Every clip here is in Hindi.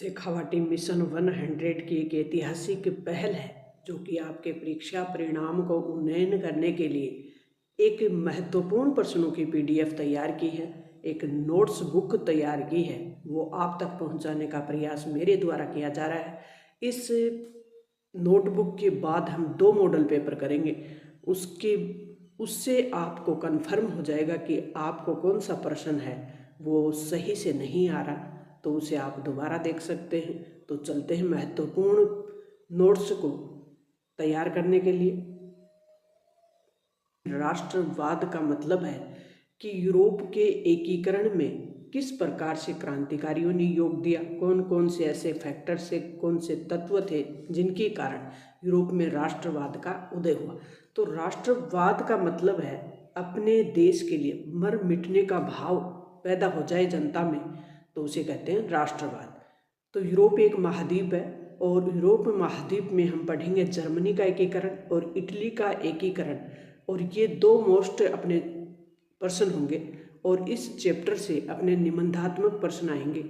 शेखावाटी मिशन 100 की एक ऐतिहासिक पहल है जो कि आपके परीक्षा परिणाम को उन्नयन करने के लिए एक महत्वपूर्ण प्रश्नों की पीडीएफ तैयार की है, एक नोट्स बुक तैयार की है, वो आप तक पहुंचाने का प्रयास मेरे द्वारा किया जा रहा है। इस नोटबुक के बाद हम 2 मॉडल पेपर करेंगे। उससे आपको कन्फर्म हो जाएगा कि आपको कौन सा प्रश्न है वो सही से नहीं आ रहा, तो उसे आप दोबारा देख सकते हैं। तो चलते हैं महत्वपूर्ण नोट्स को तैयार करने के लिए। राष्ट्रवाद का मतलब है कि यूरोप के एकीकरण में किस प्रकार से क्रांतिकारियों ने योग दिया, कौन कौन से ऐसे फैक्टर से, कौन से तत्व थे जिनके कारण यूरोप में राष्ट्रवाद का उदय हुआ। तो राष्ट्रवाद का मतलब है अपने देश के लिए मर मिटने का भाव पैदा हो जाए जनता में, तो उसे कहते हैं राष्ट्रवाद। तो यूरोप एक महाद्वीप है और यूरोप महाद्वीप में हम पढ़ेंगे जर्मनी का एकीकरण और इटली का एकीकरण, और ये 2 मोस्ट अपने प्रश्न होंगे। और इस चैप्टर से अपने निबंधात्मक प्रश्न आएंगे।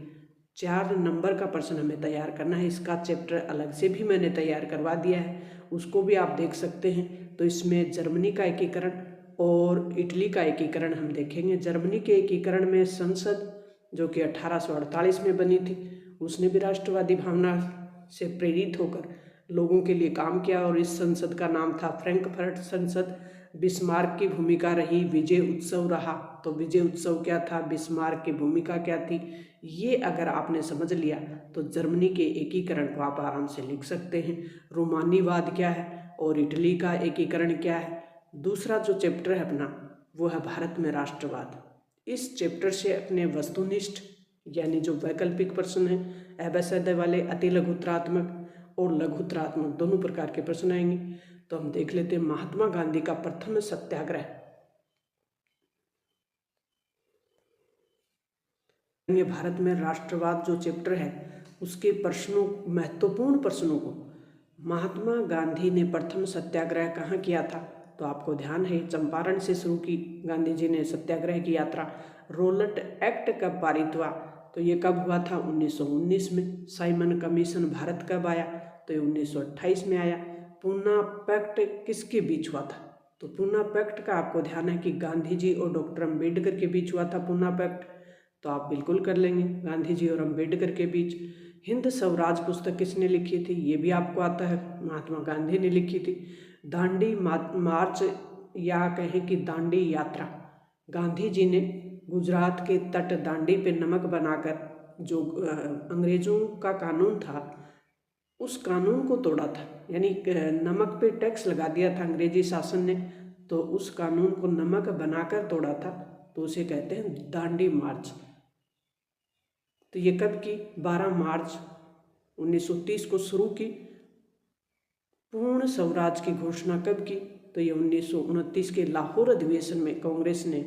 4 नंबर का प्रश्न हमें तैयार करना है। इसका चैप्टर अलग से भी मैंने तैयार करवा दिया है, उसको भी आप देख सकते हैं। तो इसमें जर्मनी का एकीकरण और इटली का एकीकरण हम देखेंगे। जर्मनी के एकीकरण में संसद जो कि 1848 में बनी थी, उसने भी राष्ट्रवादी भावना से प्रेरित होकर लोगों के लिए काम किया और इस संसद का नाम था फ्रैंकफर्ट संसद। बिस्मार्क की भूमिका रही, विजय उत्सव रहा। तो विजय उत्सव क्या था, बिस्मार्क की भूमिका क्या थी, ये अगर आपने समझ लिया तो जर्मनी के एकीकरण को आप आराम से लिख सकते हैं। रोमानीवाद क्या है और इटली का एकीकरण क्या है। दूसरा जो चैप्टर है अपना वो है भारत में राष्ट्रवाद। इस चैप्टर से अपने वस्तुनिष्ठ यानी जो वैकल्पिक प्रश्न है, अवैध वाले, अति लघुत्रात्मक और लघुत्रात्मक दोनों प्रकार के प्रश्न आएंगे। तो हम देख लेते हैं महात्मा गांधी का प्रथम सत्याग्रह। ये भारत में राष्ट्रवाद जो चैप्टर है उसके प्रश्नों, महत्वपूर्ण प्रश्नों को महात्मा गांधी ने प्रथम सत्याग्रह कहाँ किया था, तो आपको ध्यान है चंपारण से शुरू की गांधी जी ने सत्याग्रह की यात्रा। रोलट एक्ट कब पारित हुआ, तो ये कब हुआ था, 1919 में। साइमन कमीशन भारत कब आया, तो ये 1928 में आया। पूना पैक्ट किसके बीच हुआ था, तो पूना पैक्ट का आपको ध्यान है कि गांधी जी और डॉक्टर अम्बेडकर के बीच हुआ था पूना पैक्ट। तो आप बिल्कुल कर लेंगे, गांधी जी और अम्बेडकर के बीच। हिंद स्वराज पुस्तक किसने लिखी थी, ये भी आपको आता है, महात्मा गांधी ने लिखी थी। दांडी मार्च या कहें कि दांडी यात्रा, गांधी जी ने गुजरात के तट दांडी पे नमक बनाकर जो अंग्रेजों का कानून था उस कानून को तोड़ा था, यानी नमक पे टैक्स लगा दिया था अंग्रेजी शासन ने, तो उस कानून को नमक बनाकर तोड़ा था, तो उसे कहते हैं दांडी मार्च। तो ये कब की, 12 मार्च 1930 को शुरू की। पूर्ण स्वराज की घोषणा कब की, तो ये 1929 के लाहौर अधिवेशन में कांग्रेस ने,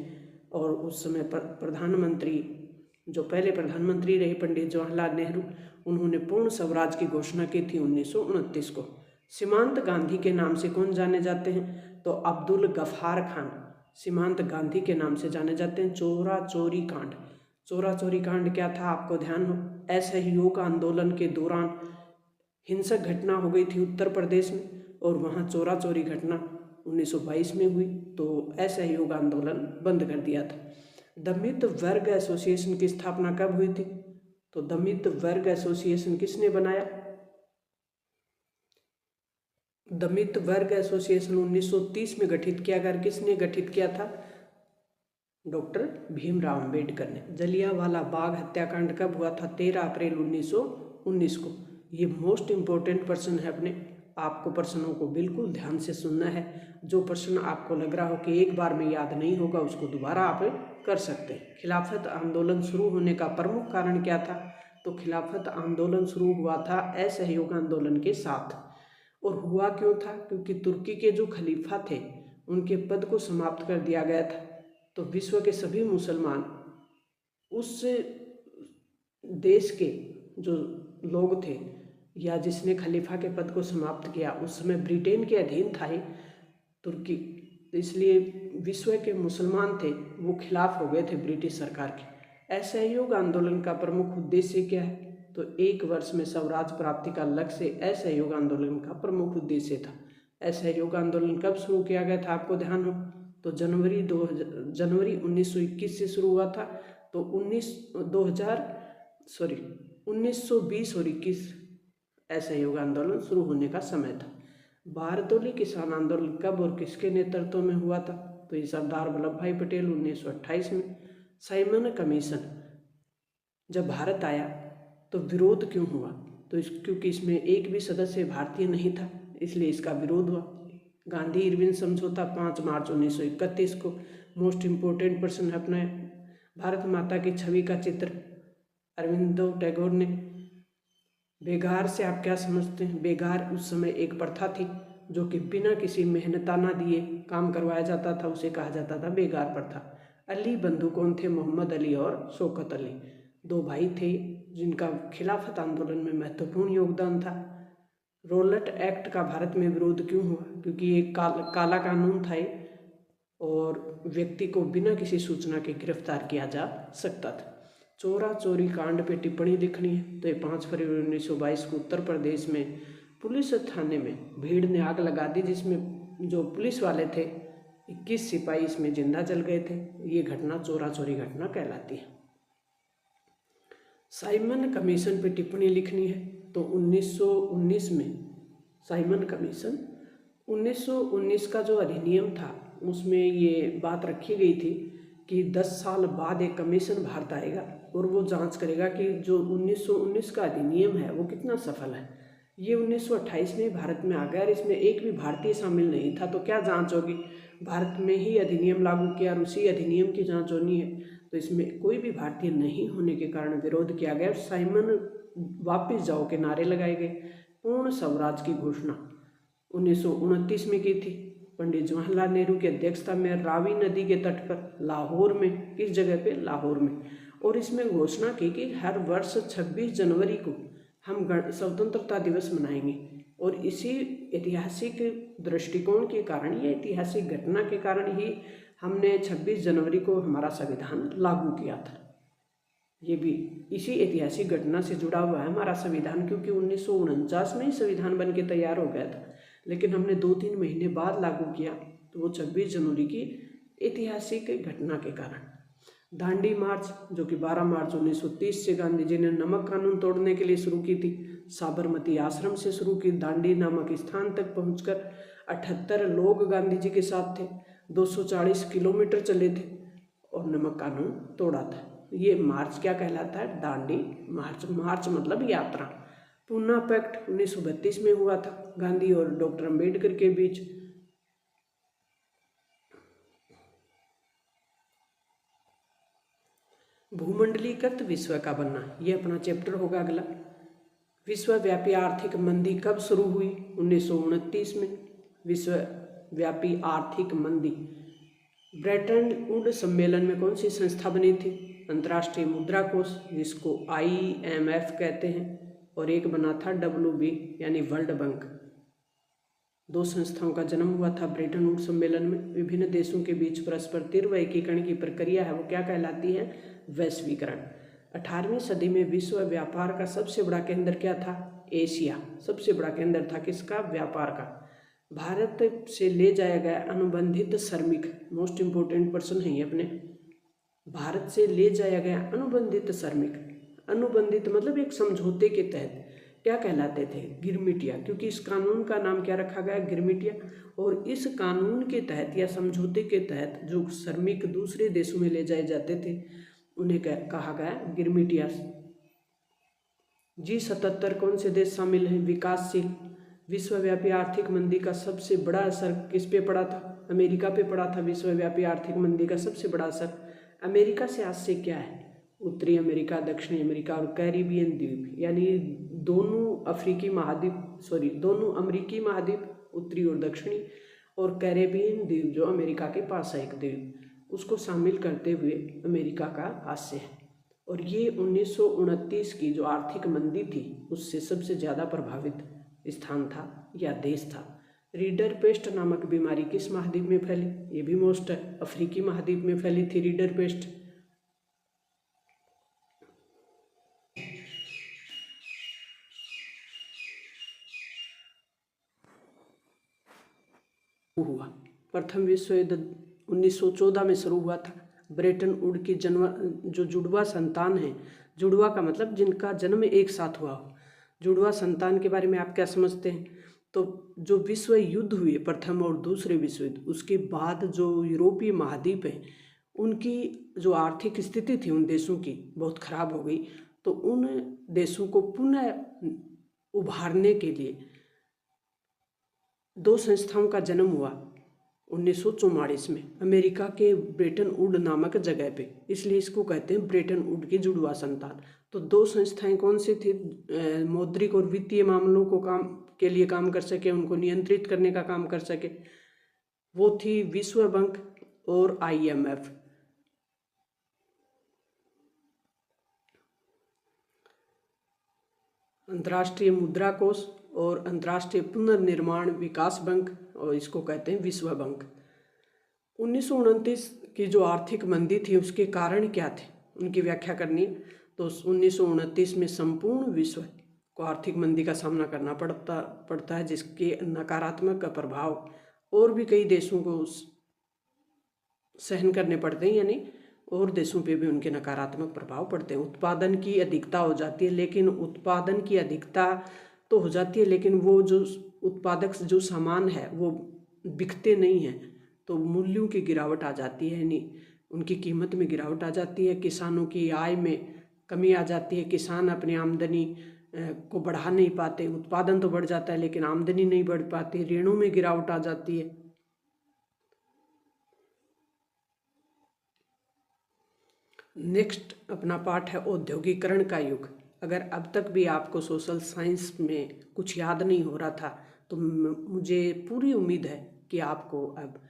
और उस समय प्रधानमंत्री जो पहले प्रधानमंत्री रहे पंडित जवाहरलाल नेहरू, उन्होंने पूर्ण स्वराज की घोषणा की थी 1929 को। सीमांत गांधी के नाम से कौन जाने जाते हैं, तो अब्दुल गफ्फार खान सीमांत गांधी के नाम से जाने जाते हैं। चोरा चोरी कांड, चोरा चोरी कांड क्या था, आपको ध्यान हो, असहयोग आंदोलन के दौरान हिंसक घटना हो गई थी उत्तर प्रदेश में और वहाँ चोरा चोरी घटना 1922 में हुई, तो असहयोग आंदोलन बंद कर दिया था। दमित वर्ग एसोसिएशन की स्थापना कब हुई थी, तो दमित वर्ग एसोसिएशन किसने बनाया, दमित वर्ग एसोसिएशन 1930 में गठित किया गया। किसने गठित किया था, डॉक्टर भीमराव अंबेडकर ने। जलियांवाला बाग हत्याकांड कब हुआ था, 13 अप्रैल 1919 को। ये मोस्ट इम्पोर्टेंट प्रश्न है अपने, आपको प्रश्नों को बिल्कुल ध्यान से सुनना है। जो प्रश्न आपको लग रहा हो कि एक बार में याद नहीं होगा उसको दोबारा आप कर सकते हैं। खिलाफत आंदोलन शुरू होने का प्रमुख कारण क्या था, तो खिलाफत आंदोलन शुरू हुआ था असहयोग आंदोलन के साथ। और हुआ क्यों था, क्योंकि तुर्की के जो खलीफा थे उनके पद को समाप्त कर दिया गया था। तो विश्व के सभी मुसलमान उस देश के जो लोग थे या जिसने खलीफा के पद को समाप्त किया, उस समय ब्रिटेन के अधीन था ही तुर्की, तो इसलिए विश्व के मुसलमान थे वो खिलाफ हो गए थे ब्रिटिश सरकार के। असहयोग आंदोलन का प्रमुख उद्देश्य क्या है, तो 1 वर्ष में स्वराज प्राप्ति का लक्ष्य असहयोग आंदोलन का प्रमुख उद्देश्य था। असहयोग आंदोलन कब शुरू किया गया था, आपको ध्यान हो तो जनवरी 1921 से शुरू हुआ था। तो 1920 और 21 असहयोग आंदोलन शुरू होने का समय था। बारदोली किसान आंदोलन कब और किसके नेतृत्व में हुआ था, तो ये सरदार वल्लभ भाई पटेल 1928 में। साइमन कमीशन जब भारत आया तो विरोध क्यों हुआ, तो क्योंकि इसमें एक भी सदस्य भारतीय नहीं था, इसलिए इसका विरोध हुआ। गांधी इरविन समझौता 5 मार्च 1931 को। मोस्ट इम्पोर्टेंट पर्सन है अपना भारत माता की छवि का चित्र अरविंदो टैगोर ने। बेगार से आप क्या समझते हैं? बेगार उस समय एक प्रथा थी जो कि बिना किसी मेहनताना दिए काम करवाया जाता था, उसे कहा जाता था बेगार प्रथा। अली बंधु कौन थे? मोहम्मद अली और शौकत अली, 2 भाई थे जिनका खिलाफत आंदोलन में महत्वपूर्ण योगदान था। रोलट एक्ट का भारत में विरोध क्यों हुआ? क्योंकि ये काला कानून था और व्यक्ति को बिना किसी सूचना के गिरफ्तार किया जा सकता था। चोरा चोरी कांड पे टिप्पणी लिखनी है, तो ये 5 फरवरी 1922 को उत्तर प्रदेश में पुलिस थाने में भीड़ ने आग लगा दी, जिसमें जो पुलिस वाले थे 21 सिपाही इसमें जिंदा जल गए थे। ये घटना चोरा चोरी घटना कहलाती है। साइमन कमीशन पे टिप्पणी लिखनी है, तो 1919 में साइमन कमीशन 1919 का जो अधिनियम था उसमें ये बात रखी गई थी कि 10 साल बाद एक कमीशन भारत आएगा और वो जांच करेगा कि जो 1919 का अधिनियम है वो कितना सफल है। ये 1928 में भारत में आ गया और इसमें एक भी भारतीय शामिल नहीं था, तो क्या जांच होगी? भारत में ही अधिनियम लागू किया और उसी अधिनियम की जांच होनी है, तो इसमें कोई भी भारतीय नहीं होने के कारण विरोध किया गया। साइमन वापिस जाओ के नारे लगाए गए। पूर्ण स्वराज की घोषणा 1929 में की थी, पंडित जवाहरलाल नेहरू की अध्यक्षता में रावी नदी के तट पर लाहौर में। किस जगह पे? लाहौर में। और इसमें घोषणा की कि हर वर्ष 26 जनवरी को हम स्वतंत्रता दिवस मनाएंगे और इसी ऐतिहासिक दृष्टिकोण के कारण, ये ऐतिहासिक घटना के कारण ही हमने 26 जनवरी को हमारा संविधान लागू किया था। ये भी इसी ऐतिहासिक घटना से जुड़ा हुआ है हमारा संविधान, क्योंकि 1949 में ही संविधान बन के तैयार हो गया था, लेकिन हमने 2-3 महीने बाद लागू किया, तो वो 26 जनवरी की ऐतिहासिक घटना के कारण। दांडी मार्च जो कि 12 मार्च 1930 से गांधी जी ने नमक कानून तोड़ने के लिए शुरू की थी। साबरमती आश्रम से शुरू की, दांडी नामक स्थान तक पहुंचकर 78 लोग गांधी जी के साथ थे, 240 किलोमीटर चले थे और नमक कानून तोड़ा था। ये मार्च क्या कहलाता है? दांडी मार्च। मार्च मतलब यात्रा। पूना पैक्ट 1932 में हुआ था गांधी और डॉक्टर अंबेडकर के बीच। भूमंडलीकृत विश्व का बनना, ये अपना चैप्टर होगा अगला। विश्वव्यापी आर्थिक मंदी कब शुरू हुई? 1929 में। विश्वव्यापी आर्थिक मंदी ब्रेटन वुड सम्मेलन में कौन सी संस्था बनी थी? अंतर्राष्ट्रीय मुद्रा कोष, जिसको IMF कहते हैं, और एक बना था WB यानी वर्ल्ड बैंक। 2 संस्थाओं का जन्म हुआ था ब्रेटन वुड सम्मेलन में। विभिन्न देशों के बीच परस्पर तीव्र एकीकरण की प्रक्रिया है वो क्या कहलाती है? वैश्वीकरण। 18वीं सदी में विश्व व्यापार का सबसे बड़ा केंद्र क्या था? एशिया सबसे बड़ा केंद्र था किसका? व्यापार का। भारत से ले जाया गया अनुबंधित श्रमिक, मोस्ट इम्पोर्टेंट पर्सन है ये अपने। भारत से ले जाया गया अनुबंधित श्रमिक, अनुबंधित मतलब एक समझौते के तहत क्या कहलाते थे? गिरमिटिया, क्योंकि इस कानून का नाम क्या रखा गया? गिरमिटिया। और इस कानून के तहत या समझौते के तहत जो श्रमिक दूसरे देशों में ले जाए जाते थे उन्हें कहा गया गिरमिटिया। G77 कौन से देश शामिल हैं? विकासशील। विश्वव्यापी आर्थिक मंदी का सबसे बड़ा असर किस पे पड़ा था? अमेरिका पे पड़ा था। विश्वव्यापी आर्थिक मंदी का सबसे बड़ा असर अमेरिका से आज से क्या है? उत्तरी अमेरिका, दक्षिणी अमेरिका और कैरिबियन द्वीप, यानी दोनों अमेरिकी महाद्वीप, उत्तरी और दक्षिणी, और कैरिबियन द्वीप जो अमेरिका के पास है एक द्वीप, उसको शामिल करते हुए अमेरिका का हास्य है। और ये 1929 की जो आर्थिक मंदी थी उससे सबसे ज़्यादा प्रभावित स्थान था या देश था। रीडर पेस्ट नामक बीमारी किस महाद्वीप में फैली? ये भी मोस्ट है, अफ्रीकी महाद्वीप में फैली थी रीडर पेस्ट। हुआ। प्रथम विश्व युद्ध 1914 में शुरू हुआ था। ब्रेटन वुड की जो जुड़वा संतान है, जुड़वा का मतलब जिनका जन्म एक साथ हुआ हो, जुड़वा संतान के बारे में आप क्या समझते हैं? तो जो विश्व युद्ध हुए, प्रथम और दूसरे विश्व युद्ध, उसके बाद जो यूरोपीय महाद्वीप है उनकी जो आर्थिक स्थिति थी उन देशों की बहुत खराब हो गई। तो उन देशों को पुनः उभारने के लिए दो संस्थाओं का जन्म हुआ 1944 में अमेरिका के ब्रेटन वुड नामक जगह पे, इसलिए इसको कहते हैं ब्रेटन वुड की जुड़वा संतान। तो दो संस्थाएं कौन सी थी? मौद्रिक और वित्तीय मामलों को काम के लिए काम कर सके, उनको नियंत्रित करने का काम कर सके, वो थी विश्व बैंक और IMF। अंतर्राष्ट्रीय मुद्रा कोष और अंतर्राष्ट्रीय पुनर्निर्माण विकास बैंक, और इसको कहते हैं विश्व बैंक। 1929 की जो आर्थिक मंदी थी उसके कारण क्या थे, उनकी व्याख्या करनी है। तो 1929 में संपूर्ण विश्व को आर्थिक मंदी का सामना करना पड़ता है, जिसके नकारात्मक प्रभाव और भी कई देशों को सहन करने पड़ते हैं, यानी और देशों पे भी उनके नकारात्मक प्रभाव पड़ते हैं। उत्पादन की अधिकता हो जाती है, लेकिन उत्पादन की अधिकता तो हो जाती है, लेकिन वो जो उत्पादक जो सामान है वो बिकते नहीं हैं, तो मूल्यों की गिरावट आ जाती है, यानी उनकी कीमत में गिरावट आ जाती है। किसानों की आय में कमी आ जाती है, किसान अपनी आमदनी को बढ़ा नहीं पाते। उत्पादन तो बढ़ जाता है लेकिन आमदनी नहीं बढ़ पाती, ऋणों में गिरावट आ जाती है। नेक्स्ट अपना पाठ है औद्योगिकरण का युग। अगर अब तक भी आपको सोशल साइंस में कुछ याद नहीं हो रहा था तो मुझे पूरी उम्मीद है कि आपको अब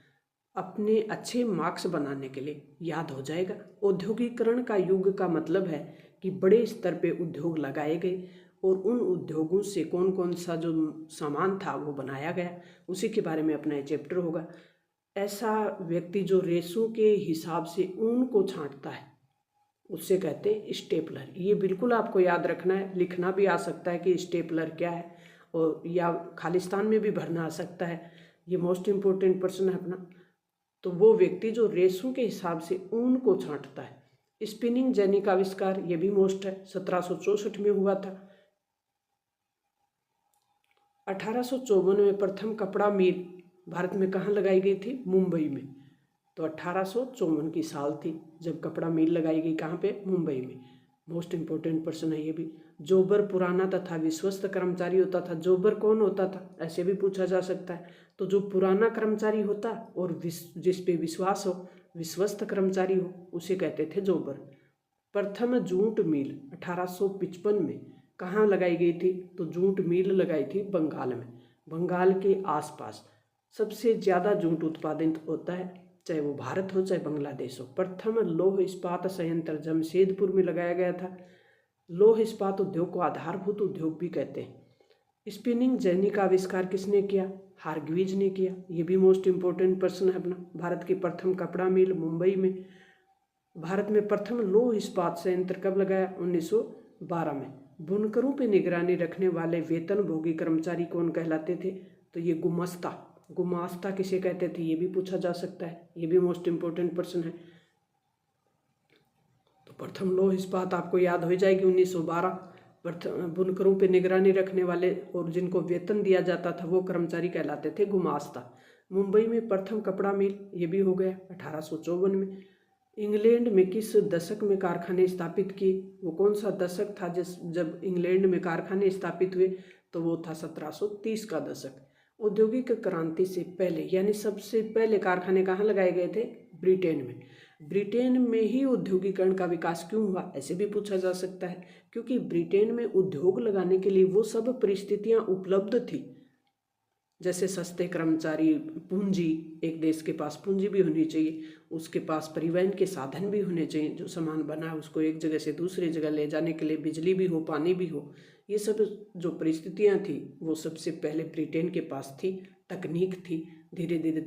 अपने अच्छे मार्क्स बनाने के लिए याद हो जाएगा। औद्योगिकरण का युग का मतलब है कि बड़े स्तर पे उद्योग लगाए गए और उन उद्योगों से कौन कौन सा जो सामान था वो बनाया गया, उसी के बारे में अपना चैप्टर होगा। ऐसा व्यक्ति जो रेशों के हिसाब से ऊन को छांटता है उससे कहते हैं स्टेपलर। ये बिल्कुल आपको याद रखना है, लिखना भी आ सकता है कि स्टेपलर क्या है, और या खालिस्तान में भी भरना आ सकता है। ये मोस्ट इम्पोर्टेंट प्रश्न है अपना। तो वो व्यक्ति जो रेशों के हिसाब से ऊन को छांटता है। स्पिनिंग जेनी का आविष्कार ये भी मोस्ट है, 1764 में हुआ था। 1854 में प्रथम कपड़ा मिल भारत में कहाँ लगाई गई थी? मुंबई में। तो 1854 की साल थी जब कपड़ा मिल लगाई गई, कहाँ पे? मुंबई में। मोस्ट इम्पोर्टेंट प्रश्न है ये भी। जोबर पुराना तथा विश्वस्त कर्मचारी होता था। जोबर कौन होता था, ऐसे भी पूछा जा सकता है। तो जो पुराना कर्मचारी होता और जिस पे विश्वास हो, विश्वस्त कर्मचारी हो, उसे कहते थे जोबर। प्रथम जूट मिल 1855 में कहाँ लगाई गई थी? तो जूट मिल लगाई थी बंगाल में। बंगाल के आसपास सबसे ज़्यादा जूट उत्पादित होता है, चाहे वो भारत हो चाहे बांग्लादेश हो। प्रथम लौह इस्पात संयंत्र जमशेदपुर में लगाया गया था। लौह इस्पात उद्योग को आधारभूत उद्योग भी कहते हैं। स्पिनिंग जेनी का आविष्कार किसने किया? हार्ग्रीव्स ने किया। ये भी मोस्ट इम्पोर्टेंट प्रश्न है अपना। भारत की प्रथम कपड़ा मिल मुंबई में। भारत में प्रथम लौह इस्पात संयंत्र कब लगाया? 1912 में। बुनकरों पर निगरानी रखने वाले वेतनभोगी कर्मचारी कौन कहलाते थे? तो ये गुमास्ता। गुमास्ता किसे कहते थे, ये भी पूछा जा सकता है। ये भी मोस्ट इम्पोर्टेंट प्रश्न है। तो प्रथम लौह इस्पात आपको याद हो जाएगी 1912। प्रथम बुनकरों पे निगरानी रखने वाले और जिनको वेतन दिया जाता था वो कर्मचारी कहलाते थे गुमास्ता। मुंबई में प्रथम कपड़ा मिल, ये भी हो गया 1854 में। इंग्लैंड में किस दशक में कारखाने स्थापित किए? वो कौन सा दशक था जब इंग्लैंड में कारखाने स्थापित हुए? तो वो था 1730 का दशक। औद्योगिक क्रांति से पहले यानी सबसे पहले कारखाने कहाँ लगाए गए थे? ब्रिटेन में। ब्रिटेन में ही औद्योगिकरण का विकास क्यों हुआ, ऐसे भी पूछा जा सकता है। क्योंकि ब्रिटेन में उद्योग लगाने के लिए वो सब परिस्थितियां उपलब्ध थी, जैसे सस्ते कर्मचारी, पूंजी, एक देश के पास पूंजी भी होनी चाहिए, उसके पास परिवहन के साधन भी होने चाहिए, जो सामान बना है उसको एक जगह से दूसरी जगह ले जाने के लिए बिजली भी हो, पानी भी हो। ये सब जो परिस्थितियां थी वो सबसे पहले ब्रिटेन के पास थी, तकनीक थी। धीरे धीरे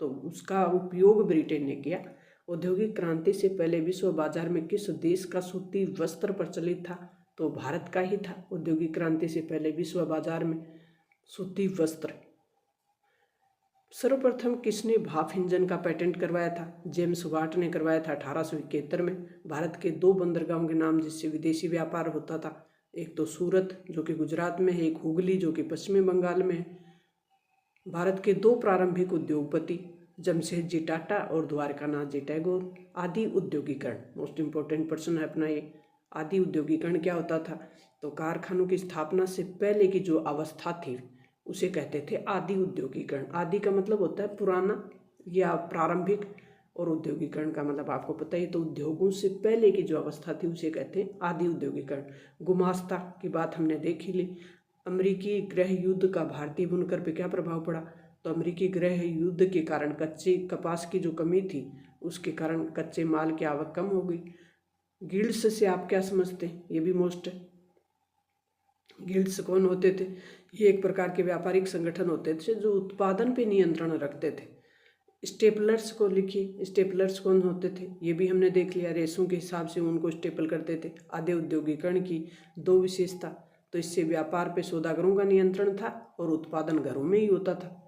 तो उसका उपयोग ब्रिटेन ने किया। औद्योगिक क्रांति से पहले विश्व बाजार में किस देश का सूती वस्त्र प्रचलित था? तो भारत का ही था। औद्योगिक क्रांति से पहले विश्व बाजार में सूती वस्त्र सर्वप्रथम किसने भाप इंजन का पेटेंट करवाया था? जेम्स वाट ने करवाया था 1871 में। भारत के 2 बंदरगाहों के नाम जिससे विदेशी व्यापार होता था, एक तो सूरत जो कि गुजरात में है, एक हुगली जो कि पश्चिमी बंगाल में है। भारत के 2 प्रारंभिक उद्योगपति जमशेद जी टाटा और द्वारकानाथ जी टैगोर। आदि उद्योगीकरण मोस्ट इम्पोर्टेंट पर्सन है अपना ये। आदि उद्योगीकरण क्या होता था? तो कारखानों की स्थापना से पहले की जो अवस्था थी उसे कहते थे आदि उद्योगीकरण। आदि का मतलब होता है पुराना या प्रारंभिक, और उद्योगीकरण का मतलब आपको पता ही, तो उद्योगों से पहले की जो अवस्था थी उसे कहते हैं आदि उद्योगीकरण। गुमास्ता की बात हमने देख ही ली। अमेरिकी गृह युद्ध का भारतीय बुनकर पे क्या प्रभाव पड़ा? तो अमेरिकी गृह युद्ध के कारण कच्चे कपास की जो कमी थी उसके कारण कच्चे माल की आवक कम हो गई। गिल्ड्स से आप क्या समझते हैं? ये भी मोस्ट है। गिल्ड्स कौन होते थे? ये एक प्रकार के व्यापारिक संगठन होते थे जो उत्पादन पे नियंत्रण रखते थे। स्टेपलर्स को लिखिए, स्टेपलर्स कौन होते थे? ये भी हमने देख लिया, रेसों के हिसाब से उनको स्टेपल करते थे। आधे औद्योगिकरण की 2 विशेषता, तो इससे व्यापार पे सौदागरों का नियंत्रण था और उत्पादन घरों में ही होता था।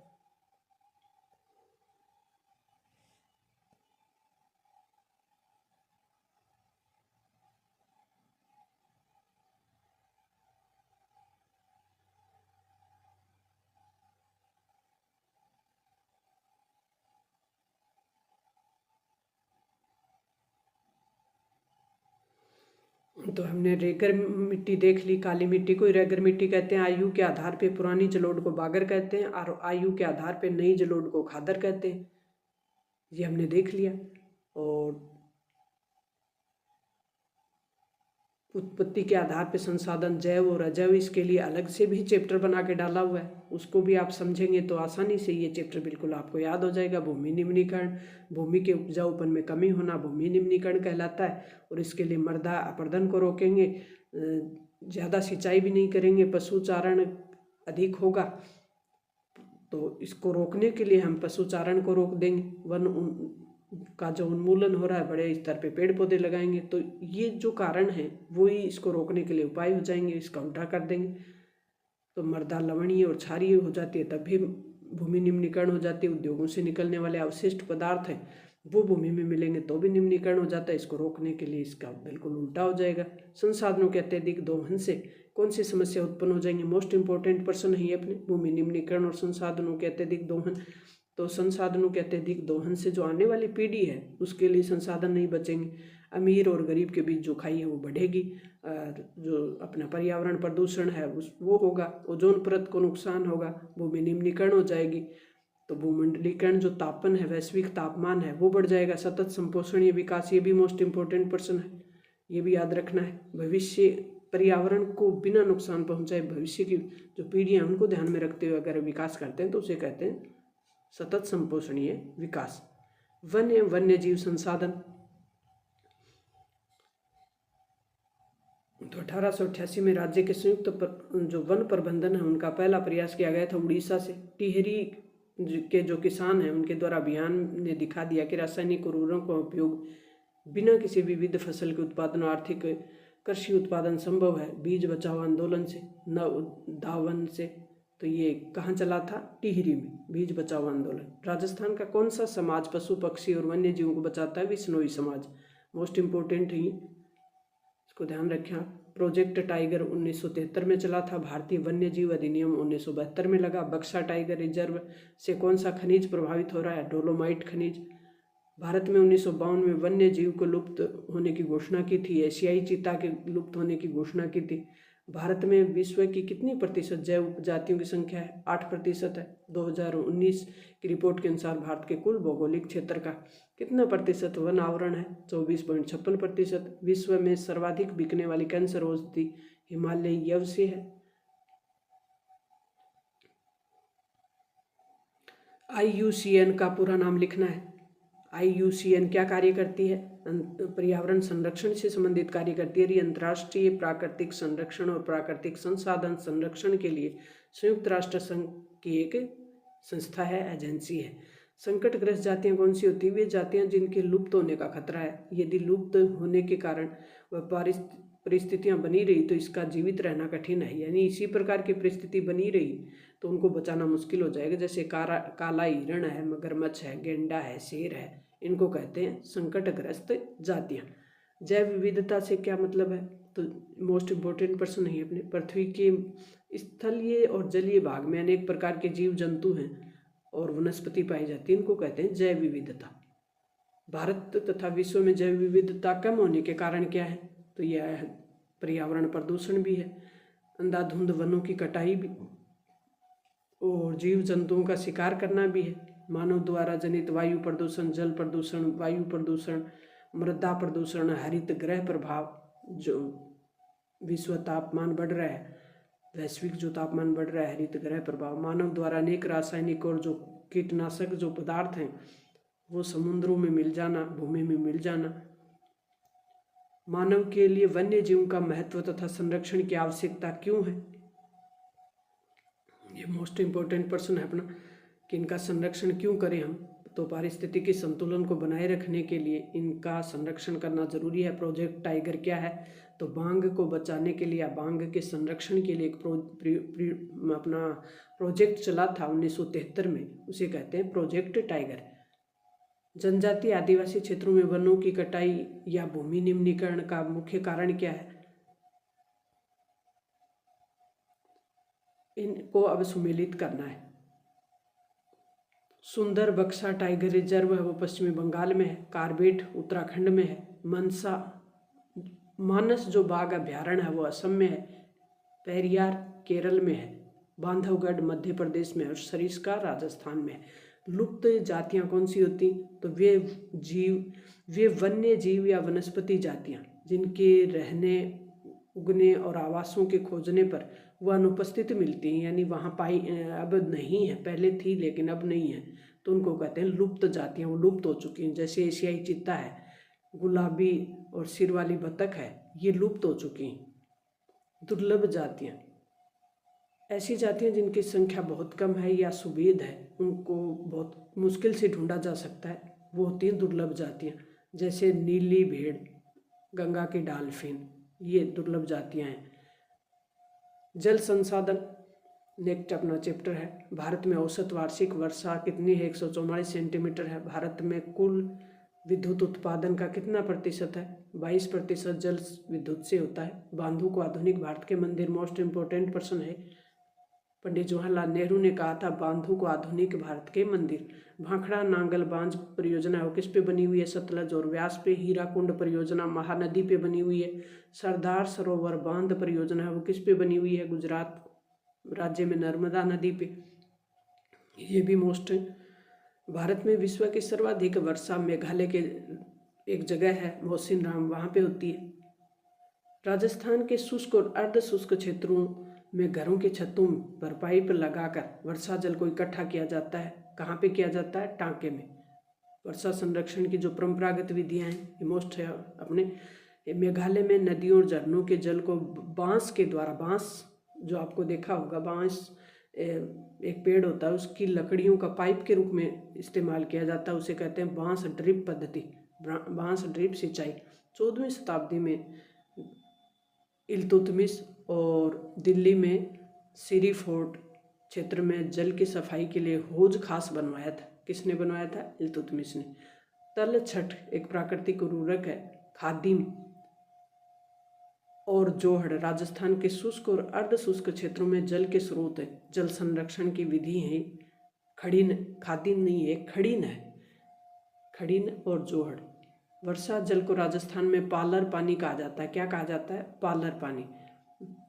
तो हमने रेगर मिट्टी देख ली, काली मिट्टी को रेगर मिट्टी कहते हैं। आयु के आधार पे पुरानी जलोढ़ को बागर कहते हैं और आयु के आधार पे नई जलोढ़ को खादर कहते हैं। ये हमने देख लिया। और उत्पत्ति के आधार पे संसाधन जैव और अजैव, इसके लिए अलग से भी चैप्टर बना के डाला हुआ है, उसको भी आप समझेंगे तो आसानी से ये चैप्टर बिल्कुल आपको याद हो जाएगा। भूमि निम्नीकरण, भूमि के उपजाऊपन में कमी होना भूमि निम्नीकरण कहलाता है। और इसके लिए मृदा अपरदन को रोकेंगे, ज़्यादा सिंचाई भी नहीं करेंगे, पशुचारण अधिक होगा, तो इसको रोकने के लिए हम पशुचारण को रोक देंगे। वन का जो उन्मूलन हो रहा है, बड़े स्तर पे पेड़ पौधे लगाएंगे, तो ये जो कारण है वो ही इसको रोकने के लिए उपाय हो जाएंगे, इसका उल्टा कर देंगे। तो मृदा लवणीय और क्षारीय हो जाती है, तब भी भूमि निम्नीकरण हो जाती है। उद्योगों से निकलने वाले अवशिष्ट पदार्थ हैं वो भूमि में मिलेंगे तो भी निम्नीकरण हो जाता है, इसको रोकने के लिए इसका बिल्कुल उल्टा हो जाएगा। संसाधनों के अत्यधिक दोहन से कौन सी समस्या उत्पन्न हो जाएंगी? मोस्ट इंपॉर्टेंट पर्सन है अपने, भूमि निम्नीकरण और संसाधनों के अत्यधिक दोहन। तो संसाधनों के अत्यधिक दोहन से जो आने वाली पीढ़ी है उसके लिए संसाधन नहीं बचेंगे। अमीर और गरीब के बीच जो खाई है वो बढ़ेगी, जो अपना पर्यावरण प्रदूषण है उस वो होगा, ओजोन परत को नुकसान होगा, भूमि निम्नीकरण हो जाएगी, तो भूमंडलीकरण जो तापन है, वैश्विक तापमान है वो बढ़ जाएगा। सतत संपोषणीय विकास, ये भी मोस्ट इम्पोर्टेंट पर्सन है, ये भी याद रखना है। भविष्य पर्यावरण को बिना नुकसान पहुंचाए भविष्य की जो पीढ़ियां उनको ध्यान में रखते हुए अगर विकास करते हैं तो उसे कहते हैं सतत संपोषणीय विकास। वन्य जीव संसाधन, तो 1888 में राज्य के संयुक्त जो वन प्रबंधन है उनका पहला प्रयास किया गया था उड़ीसा से। टिहरी के जो किसान हैं उनके द्वारा अभियान ने दिखा दिया कि रासायनिक उर्वरकों का उपयोग बिना किसी विविध फसल के उत्पादन और आर्थिक कृषि उत्पादन संभव है। बीज बचाओ आंदोलन से, नवदावन से, तो ये कहाँ चला था? टिहरी में, बीज बचाओ आंदोलन। राजस्थान का कौन सा समाज पशु पक्षी और वन्य जीवों को बचाता है? विश्नोई समाज, मोस्ट इम्पोर्टेंट ही, इसको ध्यान रखें आप। प्रोजेक्ट टाइगर 1973 में चला था। भारतीय वन्य जीव अधिनियम 1972 में लगा। बक्सा टाइगर रिजर्व से कौन सा खनिज प्रभावित हो रहा है? डोलोमाइट खनिज। भारत में 1952 में वन्य जीव को लुप्त होने की घोषणा की थी। एशियाई चीता के लुप्त होने की घोषणा की थी। भारत में विश्व की कितनी प्रतिशत जैव उपजातियों की संख्या है? 8% है। 2019 की रिपोर्ट के अनुसार भारत के कुल भौगोलिक क्षेत्र का कितना प्रतिशत वन आवरण है? 24.56%। विश्व में सर्वाधिक बिकने वाली कैंसर औषधि हिमालय यव से है। IUCN का पूरा नाम लिखना है। IUCN क्या कार्य करती है? पर्यावरण संरक्षण से संबंधित कार्य करती है। अंतर्राष्ट्रीय प्राकृतिक संरक्षण और प्राकृतिक संसाधन संरक्षण के लिए संयुक्त राष्ट्र संघ की एक संस्था है, एजेंसी है। संकटग्रस्त जातियां कौन सी होती है? वे जातियां जिनके लुप्त होने का खतरा है। यदि लुप्त होने के कारण वह परिस्थितियां बनी रही तो इसका जीवित रहना कठिन है, यानी इसी प्रकार की परिस्थिति बनी रही तो उनको बचाना मुश्किल हो जाएगा। जैसे काला हिरण है, मगरमच्छ है, गेंडा है, शेर है, इनको कहते हैं संकटग्रस्त जातियां। जैव विविधता से क्या मतलब है, तो मोस्ट इम्पोर्टेंट प्रश्न है अपने। पृथ्वी के स्थलीय और जलीय भाग में अनेक प्रकार के जीव जंतु हैं और वनस्पति पाई जाती है, इनको कहते हैं जैव विविधता। भारत तथा विश्व में जैव विविधता कम होने के कारण क्या है, तो यह पर्यावरण प्रदूषण भी है, अंधाधुंध वनों की कटाई भी और जीव जंतुओं का शिकार करना भी है, मानव द्वारा जनित वायु प्रदूषण, जल प्रदूषण, वायु प्रदूषण, मृदा प्रदूषण, हरित गृह प्रभाव, जो विश्व तापमान बढ़ रहा है, वैश्विक जो तापमान बढ़ रहा है, हरित गृह प्रभाव, मानव द्वारा अनेक रासायनिक और जो कीटनाशक जो पदार्थ हैं वो समुद्रों में मिल जाना, भूमि में मिल जाना। मानव के लिए वन्य जीवों का महत्व तथा संरक्षण की आवश्यकता क्यों है, ये मोस्ट इम्पोर्टेंट प्रश्न है अपना कि इनका संरक्षण क्यों करें हम। तो पारिस्थितिकी संतुलन को बनाए रखने के लिए इनका संरक्षण करना जरूरी है। प्रोजेक्ट टाइगर क्या है, तो बांग को बचाने के लिए, बांग के संरक्षण के लिए एक अपना प्रोजेक्ट चला था 1973 में, उसे कहते हैं प्रोजेक्ट टाइगर। जनजातीय आदिवासी क्षेत्रों में वनों की कटाई या भूमि निम्नीकरण का मुख्य कारण क्या है, इनको अब सुमेलित करना है। सुंदर बक्सा टाइगर रिजर्व है वो पश्चिमी बंगाल में है, कार्बेट उत्तराखंड में है, मानस जो बाघ अभ्यारण्य है वो असम में है, पेरियार केरल में है, बांधवगढ़ मध्य प्रदेश में है और सरिस्का राजस्थान में है। लुप्त जातियां कौन सी होती, तो वे वन्य जीव या वनस्पति जातियां जिनके रहने, उगने और आवासों के खोजने पर वह अनुपस्थित मिलती हैं, यानी वहाँ पाई अब नहीं है, पहले थी लेकिन अब नहीं है, तो उनको कहते हैं लुप्त जातियाँ, वो लुप्त हो चुकी हैं। जैसे एशियाई चीता है, गुलाबी और सिर वाली बतख है, ये लुप्त हो चुकी हैं। दुर्लभ जातियाँ, ऐसी जातियाँ जिनकी संख्या बहुत कम है या सुभेद है, उनको बहुत मुश्किल से ढूंढा जा सकता है, वो होती हैं दुर्लभ जातियाँ। जैसे नीली भेड़, गंगा की डॉल्फिन, ये दुर्लभ जातियाँ हैं। जल संसाधन नेक्स्ट अपना चैप्टर है। भारत में औसत वार्षिक वर्षा कितनी है, 144 सेंटीमीटर है। भारत में कुल विद्युत उत्पादन का कितना प्रतिशत है, 22% जल विद्युत से होता है। बांधों को आधुनिक भारत के मंदिर, मोस्ट इम्पोर्टेंट प्रश्न है। पंडित जवाहरलाल नेहरू ने कहा था बांधों को आधुनिक भारत के मंदिर। भाखड़ा नांगल बांध परियोजना वो किस पे बनी हुई है, सतलज और व्यास पे। हीराकुंड परियोजना महानदी पे बनी हुई है। सरदार सरोवर बांध परियोजना है वो किस पे बनी हुई है, गुजरात राज्य में नर्मदा नदी पे, ये भी मोस्ट है। भारत में विश्व की सर्वाधिक वर्षा मेघालय के एक जगह है मौसिनराम, वहाँ पे होती है। राजस्थान के शुष्क और अर्ध शुष्क क्षेत्रों में घरों के छतों पर पाइप लगाकर वर्षा जल को इकट्ठा किया जाता है। कहाँ पे किया जाता है, टांके में। वर्षा संरक्षण की जो परंपरागत विधियाँ हैं ये मोस्ट है अपने। मेघालय में नदियों और झरनों के जल को बांस के द्वारा, बांस जो आपको देखा होगा, बांस एक पेड़ होता है, उसकी लकड़ियों का पाइप के रूप में इस्तेमाल किया जाता है, उसे कहते हैं बांस ड्रिप पद्धति, बांस ड्रिप सिंचाई। 14वीं शताब्दी में इल्तुतमिश और दिल्ली में सिरी फोर्ट क्षेत्र में जल की सफाई के लिए हौज खास बनवाया था। किसने बनवाया था, इल्तुतमिश ने। तल छठ एक प्राकृतिक उर्वरक है। खादिम और जोहड़ राजस्थान के शुष्क और अर्ध शुष्क क्षेत्रों में जल के स्रोत है। जल संरक्षण की विधि है खड़ीन, खादिम नहीं है, खड़ीन है। खड़ीन और जोहड़। वर्षा जल को राजस्थान में पालर पानी कहा जाता है। क्या कहा जाता है, पालर पानी।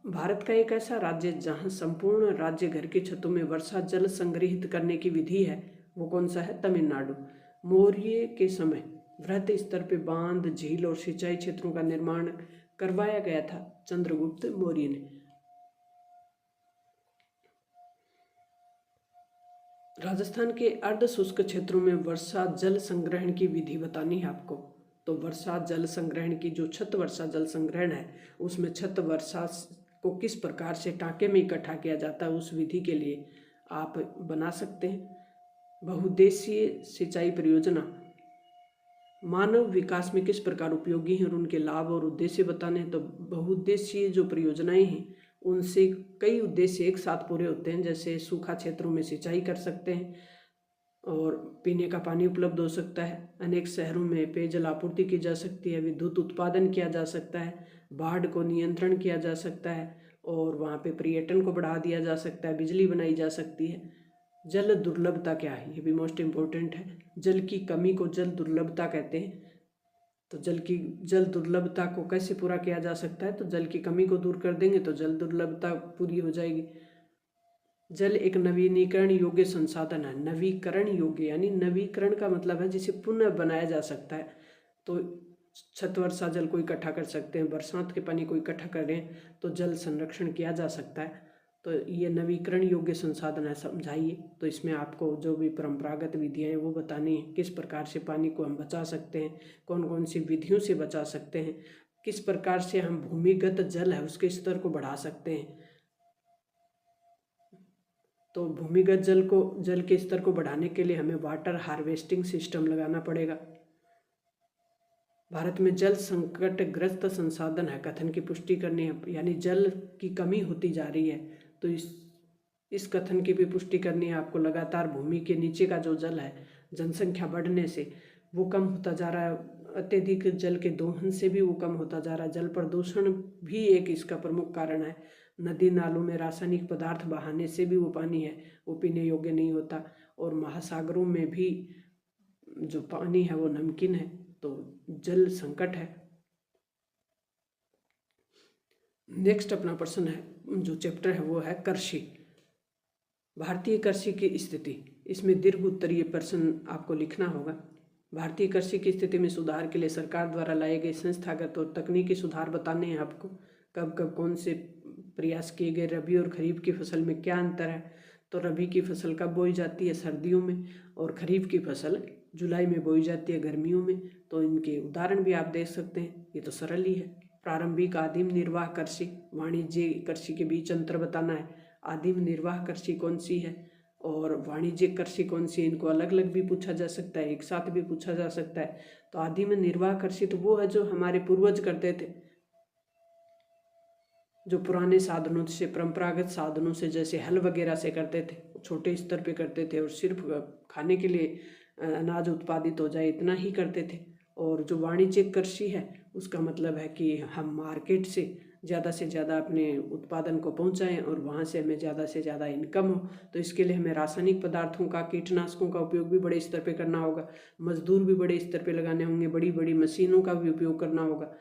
भारत का एक ऐसा राज्य जहां संपूर्ण राज्य घर की छतों में वर्षा जल संग्रहित करने की विधि है, वो कौन सा है, तमिलनाडु। मौर्य के समय वृहद स्तर पे बांध, झील और सिंचाई क्षेत्रों का निर्माण करवाया गया था चंद्रगुप्त मौर्य ने। राजस्थान के अर्ध शुष्क क्षेत्रों में वर्षा जल संग्रहण की विधि बतानी है आपको। तो वर्षा जल संग्रहण की जो छत वर्षा जल संग्रहण है, उसमें छत वर्षा को किस प्रकार से टाँके में इकट्ठा किया जाता है, उस विधि के लिए आप बना सकते हैं। बहुउद्देशीय सिंचाई परियोजना मानव विकास में किस प्रकार उपयोगी हैं और उनके लाभ और उद्देश्य बताने हैं। तो बहुउद्देशीय जो परियोजनाएं हैं उनसे कई उद्देश्य एक साथ पूरे होते हैं, जैसे सूखा क्षेत्रों में सिंचाई कर सकते हैं और पीने का पानी उपलब्ध हो सकता है, अनेक शहरों में पेयजल आपूर्ति की जा सकती है, विद्युत उत्पादन किया जा सकता है, बाढ़ को नियंत्रण किया जा सकता है और वहाँ पे पर्यटन को बढ़ा दिया जा सकता है, बिजली बनाई जा सकती है। जल दुर्लभता क्या है, ये भी मोस्ट इम्पोर्टेंट है। जल की कमी को जल दुर्लभता कहते हैं। तो जल दुर्लभता को कैसे पूरा किया जा सकता है, तो जल की कमी को दूर कर देंगे तो जल दुर्लभता पूरी हो जाएगी। जल एक नवीनीकरण योग्य संसाधन है। नवीकरण योग्य यानी नवीकरण का मतलब है जिसे पुनः बनाया जा सकता है। तो छत वर्षा जल को इकट्ठा कर सकते हैं, बरसात के पानी को इकट्ठा करें तो जल संरक्षण किया जा सकता है। तो ये नवीकरण योग्य संसाधन है, समझाइए। तो इसमें आपको जो भी परंपरागत विधियाँ हैं वो बतानी है, किस प्रकार से पानी को हम बचा सकते हैं, कौन कौन सी विधियों से बचा सकते हैं, किस प्रकार से हम भूमिगत जल है उसके स्तर को बढ़ा सकते हैं। तो भूमिगत जल के स्तर को बढ़ाने के लिए हमें वाटर हार्वेस्टिंग सिस्टम लगाना पड़ेगा। भारत में जल संकट ग्रस्त संसाधन है कथन की पुष्टि करनी है, यानी जल की कमी होती जा रही है। तो इस कथन की भी पुष्टि करनी है आपको। लगातार भूमि के नीचे का जो जल है जनसंख्या बढ़ने से वो कम होता जा रहा है, अत्यधिक जल के दोहन से भी वो कम होता जा रहा है। जल प्रदूषण भी एक इसका प्रमुख कारण है। नदी नालों में रासायनिक पदार्थ बहाने से भी वो पानी है वो पीने योग्य नहीं होता, और महासागरों में भी जो पानी है वो नमकीन है। तो जल संकट है। नेक्स्ट अपना प्रश्न है, जो चैप्टर है वो है कृषि। भारतीय कृषि की स्थिति, इसमें दीर्घ उत्तरीय प्रश्न आपको लिखना होगा। भारतीय कृषि की स्थिति में सुधार के लिए सरकार द्वारा लाए गए संस्थागत और तकनीकी सुधार बताने हैं आपको। कब कब कौन से प्रयास किए गए, रबी और खरीफ की फसल में क्या अंतर है। तो रबी की फसल कब बोई जाती है, सर्दियों में, और खरीफ की फसल जुलाई में बोई जाती है, गर्मियों में। तो इनके उदाहरण भी आप देख सकते हैं, ये तो सरल ही है। प्रारंभिक आदिम निर्वाह कृषि, वाणिज्य कृषि के बीच अंतर बताना है। आदिम निर्वाह कृषि कौन सी है और वाणिज्यिक कृषि कौन सी है, इनको अलग अलग भी पूछा जा सकता है, एक साथ भी पूछा जा सकता है। तो आदिम निर्वाह कृषि तो वो है जो हमारे पूर्वज करते थे, जो पुराने साधनों से, परंपरागत साधनों से, जैसे हल वगैरह से करते थे, छोटे स्तर पे करते थे और सिर्फ खाने के लिए अनाज उत्पादित हो जाए इतना ही करते थे। और जो वाणिज्यिक कृषि है उसका मतलब है कि हम मार्केट से ज़्यादा अपने उत्पादन को पहुंचाएं और वहां से हमें ज़्यादा से ज़्यादा इनकम हो। तो इसके लिए हमें रासायनिक पदार्थों का, कीटनाशकों का उपयोग भी बड़े स्तर पे करना होगा, मजदूर भी बड़े स्तर पे लगाने होंगे, बड़ी बड़ी मशीनों का भी उपयोग करना होगा।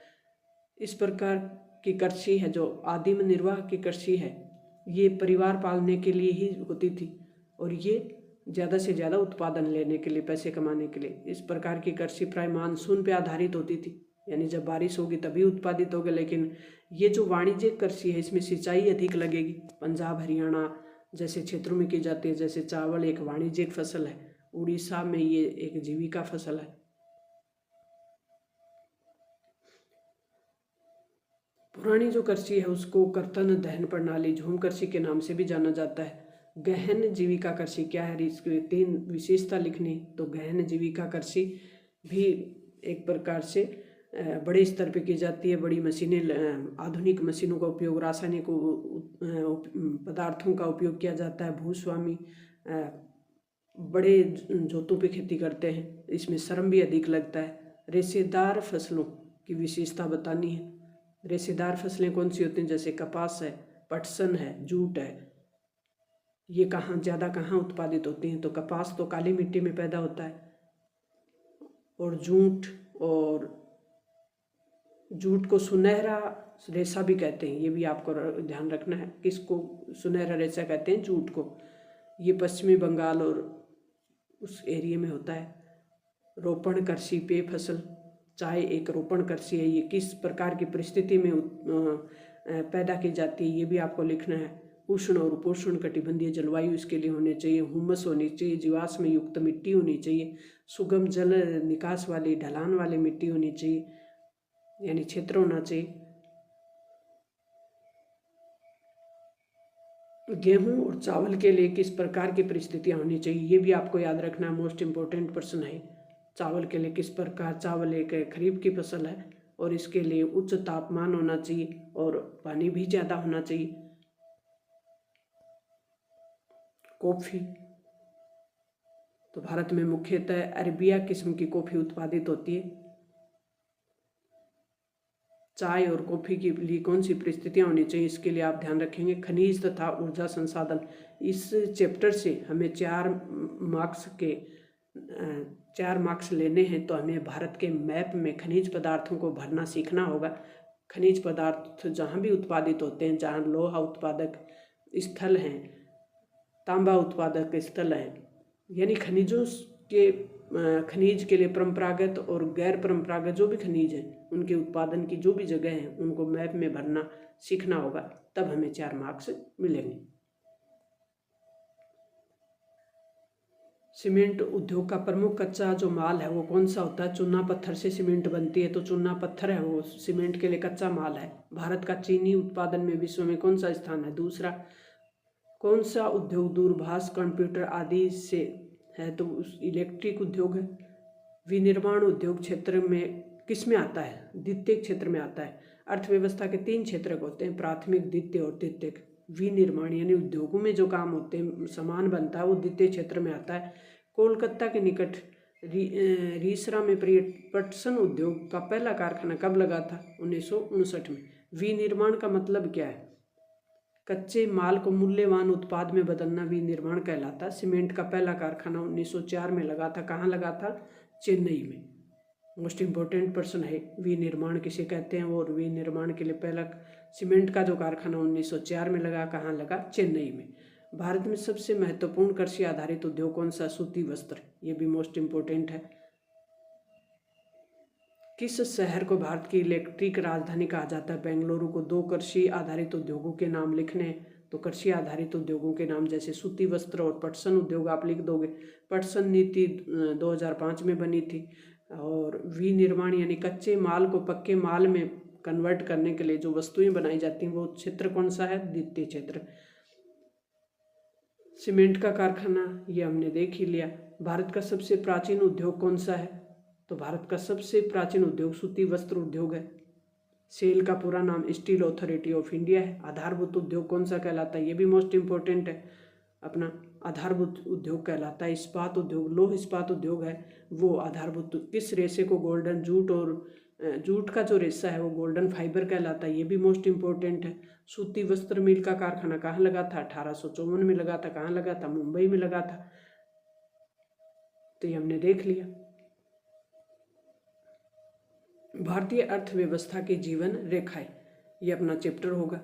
इस प्रकार की कृषि है जो आदिम निर्वाह की कृषि है, ये परिवार पालने के लिए ही होती थी और ये ज़्यादा से ज़्यादा उत्पादन लेने के लिए, पैसे कमाने के लिए। इस प्रकार की कृषि प्राय मानसून पे आधारित होती थी, यानी जब बारिश होगी तभी उत्पादित होगा। लेकिन ये जो वाणिज्यिक कृषि है इसमें सिंचाई अधिक लगेगी। पंजाब हरियाणा जैसे क्षेत्रों में की जाती है, जैसे चावल एक वाणिज्यिक फसल है, उड़ीसा में ये एक जीविका फसल है। पुरानी जो कृषि है उसको कर्तन दहन प्रणाली, झूम कृषि के नाम से भी जाना जाता है। गहन जीविका कृषि क्या है, इसकी 3 विशेषता लिखनी। तो गहन जीविका कृषि भी एक प्रकार से बड़े स्तर पे की जाती है। बड़ी मशीनें, आधुनिक मशीनों का उपयोग, रासायनिक पदार्थों का उपयोग किया जाता है। भूस्वामी बड़े जोतों पे खेती करते हैं, इसमें श्रम भी अधिक लगता है। रेशेदार फसलों की विशेषता बतानी है। रेशेदार फसलें कौन सी होती हैं, जैसे कपास है, पटसन है, जूट है। ये कहाँ उत्पादित होती हैं, तो कपास तो काली मिट्टी में पैदा होता है और जूट को सुनहरा रेशा भी कहते हैं। ये भी आपको ध्यान रखना है, किसको सुनहरा रेशा कहते हैं, जूट को। ये पश्चिमी बंगाल और उस एरिया में होता है। रोपण कृषि, पेय फसल, चाय एक रोपण कृषि है। ये किस प्रकार की परिस्थिति में पैदा की जाती है ये भी आपको लिखना है। उष्ण और उपोष्ण कटिबंधीय जलवायु इसके लिए होनी चाहिए। हुमस होनी चाहिए, जीवाश्म युक्त मिट्टी होनी चाहिए, सुगम जल निकास वाली ढलान वाली मिट्टी होनी चाहिए, यानी क्षेत्र होना चाहिए। गेहूं और चावल के लिए किस प्रकार की परिस्थितियां होनी चाहिए ये भी आपको याद रखना, मोस्ट इम्पोर्टेंट प्रश्न है। चावल के लिए किस प्रकार, चावल एक खरीफ की फसल है और इसके लिए उच्च तापमान होना चाहिए और पानी भी ज़्यादा होना चाहिए। कॉफ़ी, तो भारत में मुख्यतः अरेबिया किस्म की कॉफ़ी उत्पादित होती है। चाय और कॉफ़ी के लिए कौन सी परिस्थितियाँ होनी चाहिए, इसके लिए आप ध्यान रखेंगे। खनिज तथा ऊर्जा संसाधन, इस चैप्टर से हमें 4 मार्क्स लेने हैं, तो हमें भारत के मैप में खनिज पदार्थों को भरना सीखना होगा। खनिज पदार्थ जहाँ भी उत्पादित होते हैं, जहाँ लोहा उत्पादक स्थल हैं, तांबा उत्पादक स्थल हैं, यानी खनिज के लिए परंपरागत और गैर परंपरागत जो भी खनिज हैं, उनके उत्पादन की जो भी जगह हैं, उनको मैप में भरना सीखना होगा, तब हमें 4 मार्क्स मिलेंगे। सीमेंट उद्योग का प्रमुख कच्चा जो माल है वो कौन सा होता है? चूना पत्थर से सीमेंट बनती है, तो चूना पत्थर है वो सीमेंट के लिए कच्चा माल है। भारत का चीनी उत्पादन में विश्व में कौन सा स्थान है? दूसरा। कौन सा उद्योग दूरभाष, कंप्यूटर आदि से है? तो इलेक्ट्रिक उद्योग है। विनिर्माण उद्योग क्षेत्र में किस में आता है? द्वितीयक क्षेत्र में आता है। अर्थव्यवस्था के 3 क्षेत्र होते हैं, प्राथमिक, द्वितीय और तृतीयक। विनिर्माण यानी उद्योगों में जो काम होते हैं, सामान बनता है, वो द्वितीय क्षेत्र में आता है। कोलकाता के निकट रीसरा में पटसन उद्योग का पहला कारखाना कब लगा था? 1959 में। विनिर्माण का मतलब क्या है? कच्चे माल को मूल्यवान उत्पाद में बदलना विनिर्माण कहलाता। सीमेंट का पहला कारखाना 1904 में लगा था। कहाँ लगा था? चेन्नई में। मोस्ट इम्पोर्टेंट पर्सन है विनिर्माण किसे कहते हैं, और विनिर्माण के लिए पहला सीमेंट का जो कारखाना 1904 में लगा, कहाँ लगा? चेन्नई में। भारत में सबसे महत्वपूर्ण कृषि आधारित उद्योग कौन सा? सूती वस्त्र, ये भी मोस्ट इम्पोर्टेंट है। किस शहर को भारत की इलेक्ट्रिक राजधानी कहा जाता है? बेंगलुरु को। 2 कृषि आधारित उद्योगों के नाम लिखने हैं, तो कृषि आधारित उद्योगों के नाम जैसे सूती वस्त्र और पटसन उद्योग आप लिख दोगे। पटसन नीति 2005 में बनी थी। और विनिर्माण यानी कच्चे माल को पक्के माल में कन्वर्ट करने के लिए जो वस्तुएं बनाई जाती हैं, वो क्षेत्र कौन सा है? द्वितीय क्षेत्र। सीमेंट का कारखाना ये हमने देख ही लिया। भारत का सबसे प्राचीन उद्योग कौन सा है? तो भारत का सबसे प्राचीन उद्योग सूती वस्त्र उद्योग है। सेल का पूरा नाम स्टील अथॉरिटी ऑफ इंडिया है। आधारभूत उद्योग कौन सा कहलाता है? ये भी मोस्ट इम्पोर्टेंट है, अपना आधारभूत उद्योग कहलाता है। इस्पात उद्योग, लौह इस्पात उद्योग है वो आधारभूत। किस रेशे को गोल्डन जूट, और जूट का जो रेशा है वो गोल्डन फाइबर कहलाता है, ये भी मोस्ट इम्पोर्टेंट है। सूती वस्त्र मिल का कारखाना कहाँ लगा था? 1854 में लगा था। कहाँ लगा था? मुंबई में लगा था। तो ये हमने देख लिया। भारतीय अर्थव्यवस्था की जीवन रेखाएं, ये अपना चैप्टर होगा।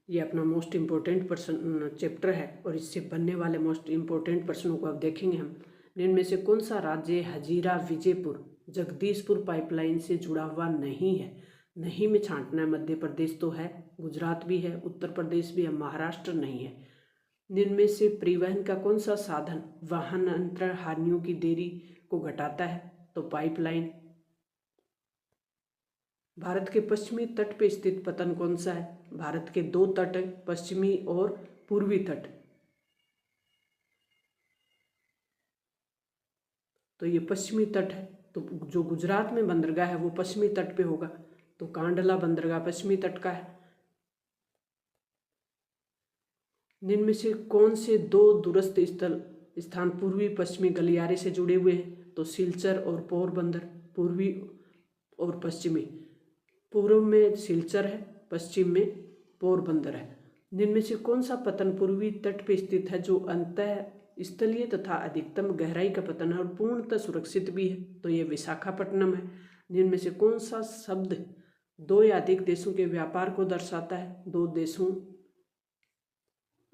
ये अपना मोस्ट इम्पोर्टेंट पर्सन चैप्टर है, और इससे बनने वाले मोस्ट इम्पोर्टेंट प्रश्नों को अब देखेंगे हम। इनमें से कौन सा राज्य हजीरा विजयपुर जगदीशपुर पाइपलाइन से जुड़ा हुआ नहीं है? नहीं में छांटना है। मध्य प्रदेश तो है, गुजरात भी है, उत्तर प्रदेश भी है, महाराष्ट्र नहीं है। इनमें से परिवहन का कौन सा साधन वाहन अंतर हानियों की देरी को घटाता है? तो पाइपलाइन। भारत के पश्चिमी तट पे स्थित पतन कौन सा है? भारत के 2 तट है, पश्चिमी और पूर्वी तट। तो ये पश्चिमी तट है, तो जो गुजरात में बंदरगाह है वो पश्चिमी तट पे होगा, तो कांडला बंदरगाह पश्चिमी तट का है। इनमें से कौन से 2 दूरस्थ स्थान पूर्वी पश्चिमी गलियारे से जुड़े हुए हैं? तो सिलचर और पोरबंदर। पूर्वी और पश्चिमी, पूर्व में सिलचर है, पश्चिम में पोरबंदर है। इनमें से कौन सा पतन पूर्वी तट पे स्थित है जो अंतः स्थलीय तथा अधिकतम गहराई का पतन है और पूर्णतः सुरक्षित भी है? तो ये विशाखापट्टनम है। इनमें से कौन सा शब्द 2 या अधिक देशों के व्यापार को दर्शाता है? 2 देशों,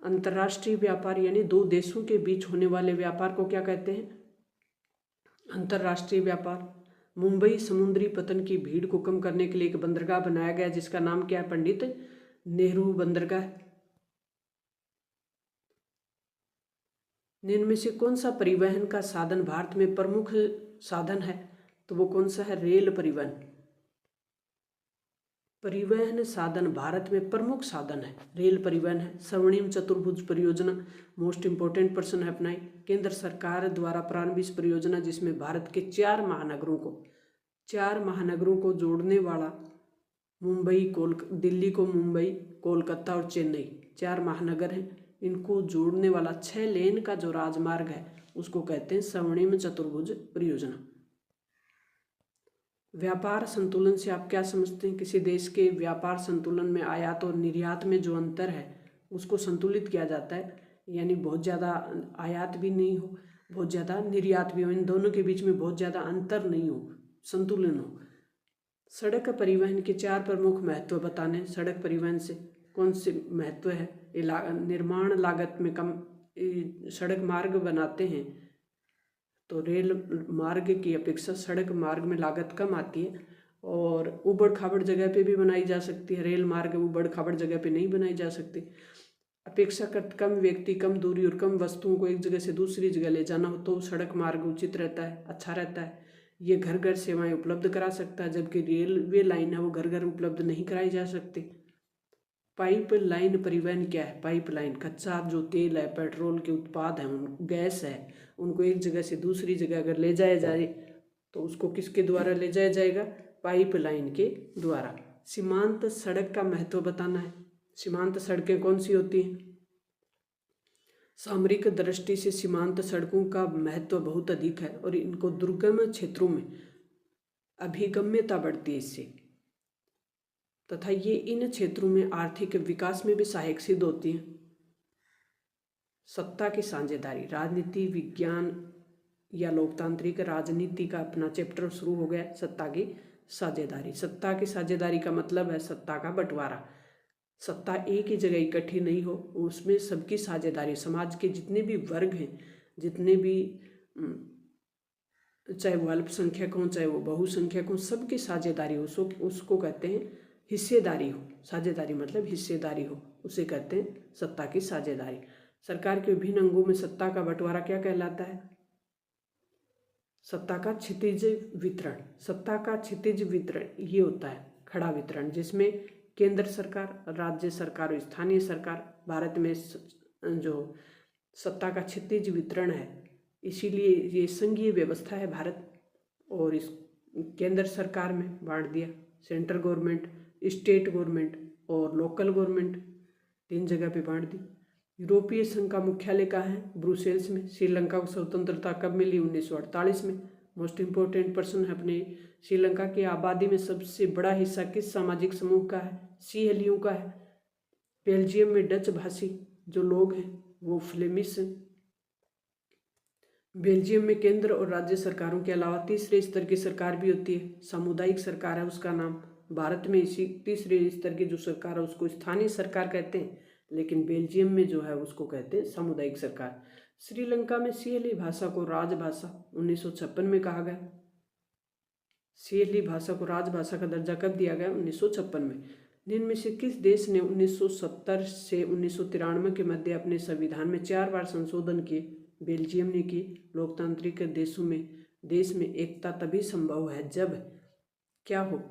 अंतर्राष्ट्रीय व्यापार यानी 2 देशों के बीच होने वाले व्यापार को क्या कहते हैं? अंतर्राष्ट्रीय व्यापार। मुंबई समुद्री पतन की भीड़ को कम करने के लिए एक बंदरगाह बनाया गया जिसका नाम क्या है? पंडित नेहरू बंदरगाह। इनमें से कौन सा परिवहन का साधन भारत में प्रमुख साधन है? तो वो कौन सा है? रेल परिवहन। परिवहन साधन भारत में प्रमुख साधन है, रेल परिवहन है। स्वर्णिम चतुर्भुज परियोजना मोस्ट इम्पोर्टेंट पर्सन है अपनाई। केंद्र सरकार द्वारा प्रारंभिक परियोजना जिसमें भारत के 4 महानगरों को जोड़ने वाला दिल्ली को मुंबई, कोलकाता और चेन्नई 4 महानगर हैं। इनको जोड़ने वाला 6 लेन का जो राजमार्ग है उसको कहते हैं स्वर्णिम चतुर्भुज परियोजना। व्यापार संतुलन से आप क्या समझते हैं? किसी देश के व्यापार संतुलन में आयात और निर्यात में जो अंतर है उसको संतुलित किया जाता है, यानी बहुत ज़्यादा आयात भी नहीं हो, बहुत ज़्यादा निर्यात भी हो, इन दोनों के बीच में बहुत ज़्यादा अंतर नहीं हो, संतुलन हो। सड़क परिवहन के 4 प्रमुख महत्व बताने। सड़क परिवहन से कौन से महत्व है? निर्माण लागत में कम, सड़क मार्ग बनाते हैं तो रेल मार्ग की अपेक्षा सड़क मार्ग में लागत कम आती है और उबड़ खाबड़ जगह पे भी बनाई जा सकती है। रेल मार्ग उबड़ खाबड़ जगह पे नहीं बनाई जा सकती। अपेक्षाकृत कम व्यक्ति, कम दूरी और कम वस्तुओं को एक जगह से दूसरी जगह ले जाना हो तो सड़क मार्ग उचित रहता है, अच्छा रहता है। ये घर घर सेवाएं उपलब्ध करा सकता है, जबकि रेलवे लाइन है वो घर घर उपलब्ध नहीं कराई जा सकती। पाइप लाइन परिवहन क्या है? पाइप लाइन कच्चा जो तेल है, पेट्रोल के उत्पाद हैं, गैस है, उनको एक जगह से दूसरी जगह अगर ले जाया जाए तो उसको किसके द्वारा ले जाया जाएगा? पाइप लाइन के द्वारा। सीमांत सड़क का महत्व बताना है। सीमांत सड़कें कौन सी होती हैं? सामरिक दृष्टि से सीमांत सड़कों का महत्व बहुत अधिक है और इनको दुर्गम क्षेत्रों में अभिगम्यता बढ़ती है इससे, तथा ये इन क्षेत्रों में आर्थिक विकास में भी सहायक सिद्ध होती है। सत्ता की साझेदारी, राजनीति विज्ञान या लोकतांत्रिक राजनीति का अपना चैप्टर शुरू हो गया। सत्ता की साझेदारी। सत्ता की साझेदारी का मतलब है सत्ता का बंटवारा। सत्ता एक ही जगह इकट्ठी नहीं हो, उसमें सबकी साझेदारी, समाज के जितने भी वर्ग हैं, जितने भी चाहे वो अल्पसंख्यक हों चाहे वो बहुसंख्यक हों, सबकी साझेदारी हो, उसको कहते हैं हिस्सेदारी हो। साझेदारी मतलब हिस्सेदारी हो, उसे कहते हैं सत्ता की साझेदारी। सरकार के विभिन्न अंगों में सत्ता का बंटवारा क्या कहलाता है? सत्ता का क्षितिज वितरण। सत्ता का क्षितिज वितरण ये होता है खड़ा वितरण, जिसमें केंद्र सरकार, राज्य सरकार और स्थानीय सरकार, भारत में जो सत्ता का क्षितिज वितरण है, इसीलिए ये संघीय व्यवस्था है भारत, और इस केंद्र सरकार में बांट दिया। सेंट्रल गवर्नमेंट, स्टेट गवर्नमेंट और लोकल गवर्नमेंट 3 जगह पे बांट दी। यूरोपीय संघ का मुख्यालय कहाँ है? ब्रुसेल्स में। श्रीलंका को स्वतंत्रता कब मिली? 1948 में। मोस्ट इम्पोर्टेंट पर्सन है अपने श्रीलंका की आबादी में सबसे बड़ा हिस्सा किस सामाजिक समूह का है? सिहलियों का है। बेल्जियम में डच भाषी जो लोग हैं वो फ्लेमिश हैं। बेल्जियम में केंद्र और राज्य सरकारों के अलावा तीसरे स्तर की सरकार भी होती है, सामुदायिक सरकार है उसका नाम। भारत में इसी तीसरे स्तर की जो सरकार है उसको स्थानीय सरकार कहते हैं, लेकिन बेल्जियम में जो है उसको कहते हैं सामुदायिक सरकार। श्रीलंका में सिहली भाषा को राजभाषा 1956 में कहा गया। सिहली भाषा को राजभाषा का दर्जा कब दिया गया? 1956 में। जिनमें में से किस देश ने 1970 से 1993 के मध्य अपने संविधान में 4 बार संशोधन किए? बेल्जियम ने की। लोकतांत्रिक देश में एकता तभी संभव है जब क्या हो?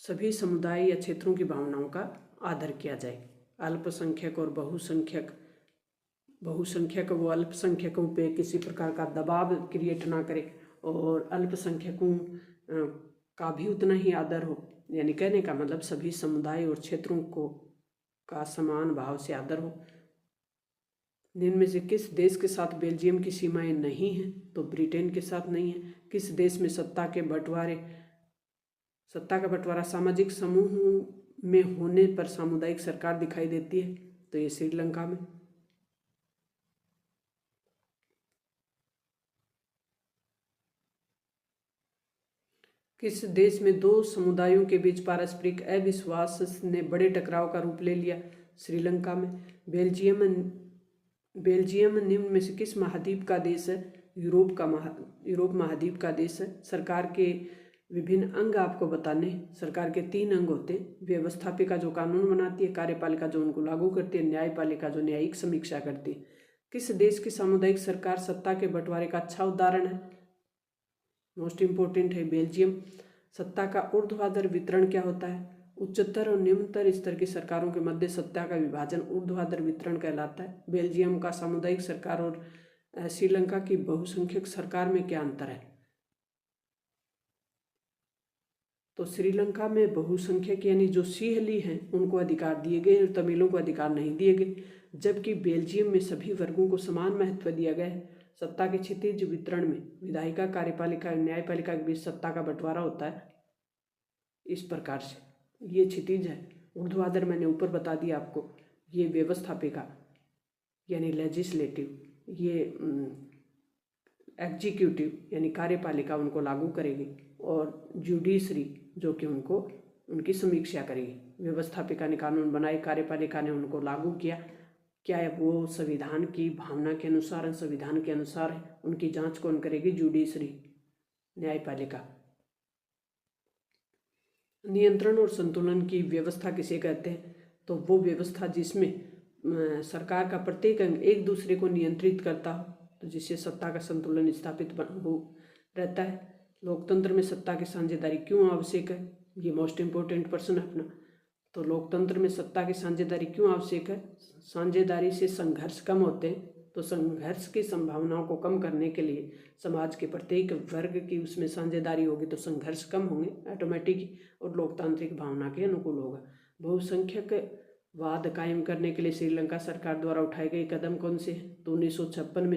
सभी समुदाय या क्षेत्रों की भावनाओं का आदर किया जाए। अल्पसंख्यक और बहुसंख्यक वो अल्पसंख्यकों पे किसी प्रकार का दबाव क्रिएट ना करे और अल्पसंख्यकों का भी उतना ही आदर हो। यानी कहने का मतलब सभी समुदाय और क्षेत्रों को का समान भाव से आदर हो। इनमें से किस देश के साथ बेल्जियम की सीमाएं नहीं हैं? तो ब्रिटेन के साथ नहीं है। किस देश में सत्ता का बंटवारा सामाजिक समूह में होने पर सामुदायिक सरकार दिखाई देती है? तो ये श्रीलंका में। किस देश में 2 समुदायों के बीच पारस्परिक अविश्वास ने बड़े टकराव का रूप ले लिया? श्रीलंका में। बेल्जियम निम्न में से किस महाद्वीप का देश है? यूरोप महाद्वीप का देश है। सरकार के विभिन्न अंग आपको बताने। सरकार के 3 अंग होते हैं। व्यवस्थापिका जो कानून बनाती है, कार्यपालिका जो उनको लागू करती है, न्यायपालिका जो न्यायिक समीक्षा करती है। किस देश की सामुदायिक सरकार सत्ता के बंटवारे का अच्छा उदाहरण है? मोस्ट इम्पोर्टेंट है बेल्जियम। सत्ता का ऊर्ध्वाधर वितरण क्या होता है? उच्चतर और निम्नतर स्तर की सरकारों के मध्य सत्ता का विभाजन ऊर्ध्वाधर वितरण कहलाता है। बेल्जियम का सामुदायिक सरकार और श्रीलंका की बहुसंख्यक सरकार में क्या अंतर है? तो श्रीलंका में बहुसंख्यक यानी जो सिंहली हैं उनको अधिकार दिए गए और तमिलों को अधिकार नहीं दिए गए, जबकि बेल्जियम में सभी वर्गों को समान महत्व दिया गया है। सत्ता के क्षितिज वितरण में विधायिका, कार्यपालिका और न्यायपालिका के बीच सत्ता का बंटवारा होता है इस प्रकार से। ये क्षितिज है। ऊर्ध्वाधर मैंने ऊपर बता दिया आपको, ये व्यवस्थापिका यानी लेजिस्लेटिव, ये एग्जीक्यूटिव यानी कार्यपालिका उनको लागू करेगी, और जुडिशरी जो कि उनको उनकी समीक्षा करेगी। व्यवस्थापिका ने कानून बनाए, कार्यपालिका ने उनको लागू किया। क्या है वो संविधान की भावना के अनुसार, संविधान के अनुसार है, उनकी जांच कौन करेगी? जुडिशरी, न्यायपालिका। नियंत्रण और संतुलन की व्यवस्था किसे कहते हैं? तो वो व्यवस्था जिसमें सरकार का प्रत्येक अंग एक दूसरे को नियंत्रित करता हो, तो जिससे सत्ता का संतुलन स्थापित हो रहता है। लोकतंत्र में सत्ता की साझेदारी क्यों आवश्यक है? ये मोस्ट इम्पोर्टेंट प्रश्न है अपना। तो लोकतंत्र में सत्ता की साझेदारी क्यों आवश्यक है? साझेदारी से संघर्ष कम होते हैं, तो संघर्ष की संभावनाओं को कम करने के लिए समाज के प्रत्येक वर्ग की उसमें साझेदारी होगी तो संघर्ष कम होंगे ऑटोमेटिक, और लोकतांत्रिक भावना के अनुकूल होगा। बहुसंख्यक वाद कायम करने के लिए श्रीलंका सरकार द्वारा उठाए गए कदम कौन से हैं? तो 1956 में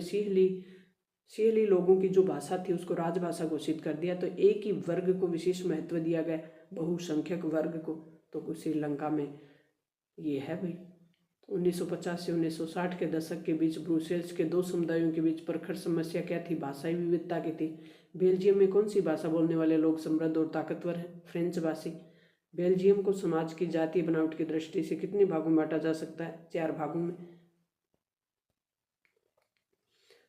सिंहली लोगों की जो भाषा थी उसको राजभाषा घोषित कर दिया। तो एक ही वर्ग को विशेष महत्व दिया गया, बहुसंख्यक वर्ग को। तो श्रीलंका में ये है भाई। 1950 से 1960 के दशक के बीच ब्रुसेल्स के दो समुदायों के बीच प्रखर समस्या क्या थी? भाषाई विविधता की थी। बेल्जियम में कौन सी भाषा बोलने वाले लोग समृद्ध और ताकतवर हैं? फ्रेंच भाषी। बेल्जियम को समाज की जातीय बनावट की दृष्टि से कितने भागों में बांटा जा सकता है? 4 भागों में।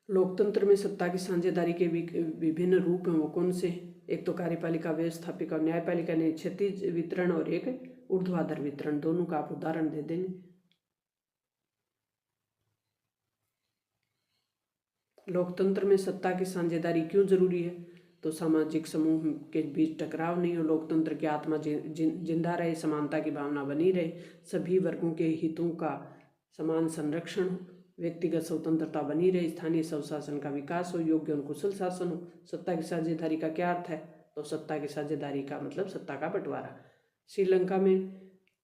लोकतंत्र में सत्ता की साझेदारी के विभिन्न रूप हैं, वो कौन से हैं? एक तो कार्यपालिका, व्यवस्थापिका और न्यायपालिका ने क्षैतिज वितरण और एक ऊर्ध्वाधर वितरण। दोनों का आप उदाहरण दे देंगे। लोकतंत्र में सत्ता की साझेदारी क्यों जरूरी है? तो सामाजिक समूह के बीच टकराव नहीं हो, लोकतंत्र की आत्मा जिंदा रहे, समानता की भावना बनी रहे, सभी वर्गों के हितों का समान संरक्षण हो, व्यक्तिगत स्वतंत्रता बनी रहे, स्थानीय स्वशासन का विकास हो, योग्य और कुशल शासन हो। सत्ता की साझेदारी का क्या अर्थ है? तो सत्ता की साझेदारी का मतलब सत्ता का बंटवारा। श्रीलंका में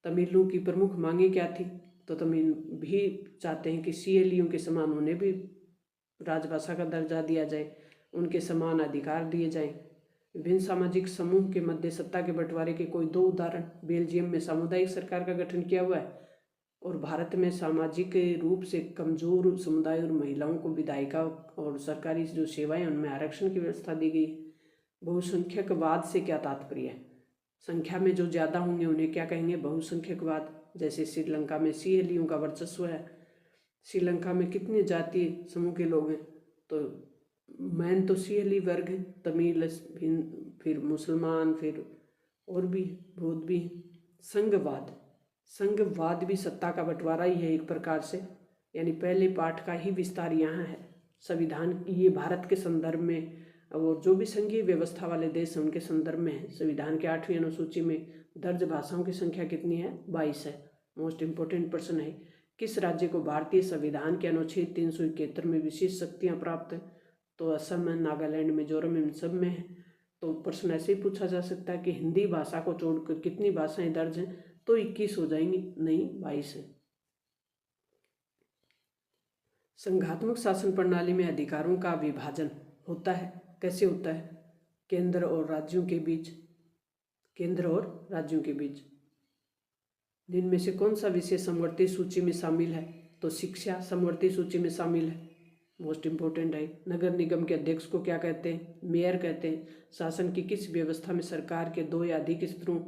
तमिलों की प्रमुख मांगे क्या थी? तो तमिल भी चाहते हैं कि सिंहलियों के समान उन्हें भी राजभाषा का दर्जा दिया जाए, उनके समान अधिकार दिए जाएं। विभिन्न सामाजिक समूह के मध्य सत्ता के बंटवारे के कोई 2 उदाहरण। बेल्जियम में सामुदायिक सरकार का गठन किया हुआ है, और भारत में सामाजिक रूप से कमजोर समुदाय और महिलाओं को विधायिका और सरकारी जो सेवाएं उनमें आरक्षण की व्यवस्था दी गई है। बहुसंख्यकवाद से क्या तात्पर्य है? संख्या में जो ज़्यादा होंगे उन्हें क्या कहेंगे? बहुसंख्यकवाद। जैसे श्रीलंका में सिंहलियों का वर्चस्व है। श्रीलंका में कितने जातीय समूह के लोग हैं? तो मैन तो सिंहली वर्ग है, तमिल, फिर मुसलमान, फिर और भी बौद्ध भी। संघवाद भी सत्ता का बंटवारा ही है एक प्रकार से, यानी पहले पाठ का ही विस्तार यहाँ है। संविधान ये भारत के संदर्भ में, और जो भी संघीय व्यवस्था वाले देश हैं उनके संदर्भ में है। संविधान के 8वीं अनुसूची में दर्ज भाषाओं की संख्या कितनी है? 22 है। मोस्ट इम्पोर्टेंट प्रश्न है, किस राज्य को भारतीय संविधान के अनुच्छेद 371 में विशेष शक्तियाँ प्राप्त है? तो असम में, नागालैंड, मिजोरम, इन सब में है। तो प्रश्न ऐसे ही पूछा जा सकता है कि हिंदी भाषा को छोड़कर कितनी भाषाएं दर्ज हैं? तो 21 हो जाएंगी, नहीं 22 है। संघात्मक शासन प्रणाली में अधिकारों का विभाजन होता है, कैसे होता है? केंद्र और राज्यों के बीच। जिनमें में से कौन सा विषय समवर्ती सूची में शामिल है? तो शिक्षा समवर्ती सूची में शामिल है, मोस्ट इम्पोर्टेंट है। नगर निगम के अध्यक्ष को क्या कहते हैं? मेयर कहते हैं। शासन की किस व्यवस्था में सरकार के 2 या अधिक स्तरों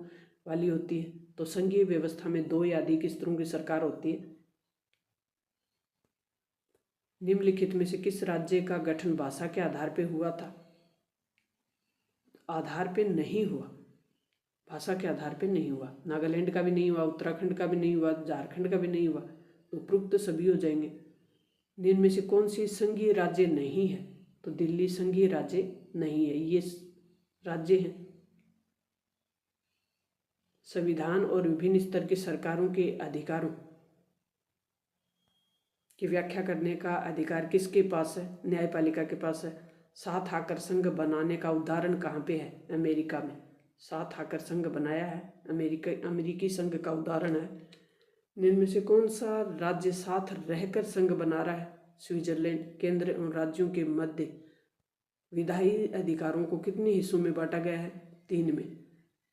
वाली होती है? तो संघीय व्यवस्था में 2 या अधिक स्तरों की सरकार होती है। निम्नलिखित में से किस राज्य का गठन भाषा के आधार पर हुआ था? आधार पे नहीं हुआ, भाषा के आधार पे नहीं हुआ। नागालैंड का भी नहीं हुआ, उत्तराखंड का भी नहीं हुआ, झारखंड का भी नहीं हुआ। उपरोक्त सभी हो जाएंगे। निम्न में से कौन सी संघीय राज्य नहीं है? तो दिल्ली संघीय राज्य नहीं है, ये राज्य है। संविधान और विभिन्न स्तर की सरकारों के अधिकारों की व्याख्या करने का अधिकार किसके पास है? न्यायपालिका के पास है। 7 आकर संघ बनाने का उदाहरण कहाँ पे है? अमेरिका में 7 आकर संघ बनाया है, अमेरिकी संघ का उदाहरण है। निम्न में से कौन सा राज्य साथ रहकर संघ बना रहा है? स्विट्जरलैंड। केंद्र और राज्यों के मध्य विधायी अधिकारों को कितने हिस्सों में बांटा गया है? 3 में।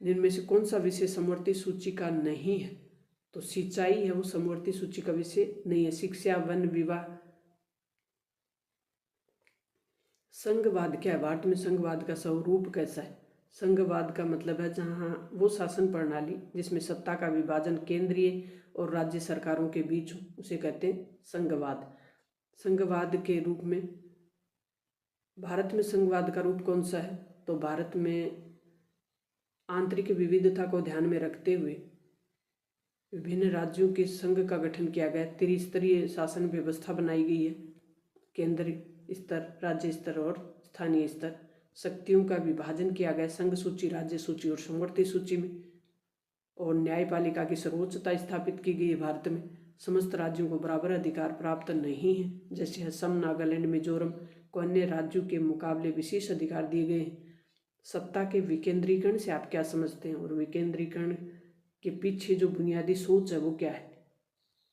निम्न में से कौन सा विषय समवर्ती सूची का नहीं है? तो सिंचाई है वो समवर्ती सूची का विषय नहीं है। शिक्षा, वन, विवाह। संघवाद क्या है? भारत में संघवाद का स्वरूप कैसा है? संघवाद का मतलब है जहाँ वो शासन प्रणाली जिसमें सत्ता का विभाजन केंद्रीय और राज्य सरकारों के बीच हो, उसे कहते हैं संघवाद। संघवाद के रूप में भारत में संघवाद का रूप कौन सा है? तो भारत में आंतरिक विविधता को ध्यान में रखते हुए विभिन्न राज्यों के संघ का गठन किया गया। त्रिस्तरीय शासन व्यवस्था बनाई गई है, केंद्र स्तर, राज्य स्तर और स्थानीय स्तर। शक्तियों का विभाजन किया गया संघ सूची, राज्य सूची और समवर्ती सूची में। और न्यायपालिका की सर्वोच्चता स्थापित की गई है भारत में। समस्त राज्यों को बराबर अधिकार प्राप्त नहीं है, जैसे असम, नागालैंड, मिजोरम को अन्य राज्यों के मुकाबले विशेष अधिकार दिए गए हैं। सत्ता के विकेंद्रीकरण से आप क्या समझते हैं? और विकेंद्रीकरण के पीछे जो बुनियादी सोच है वो क्या है?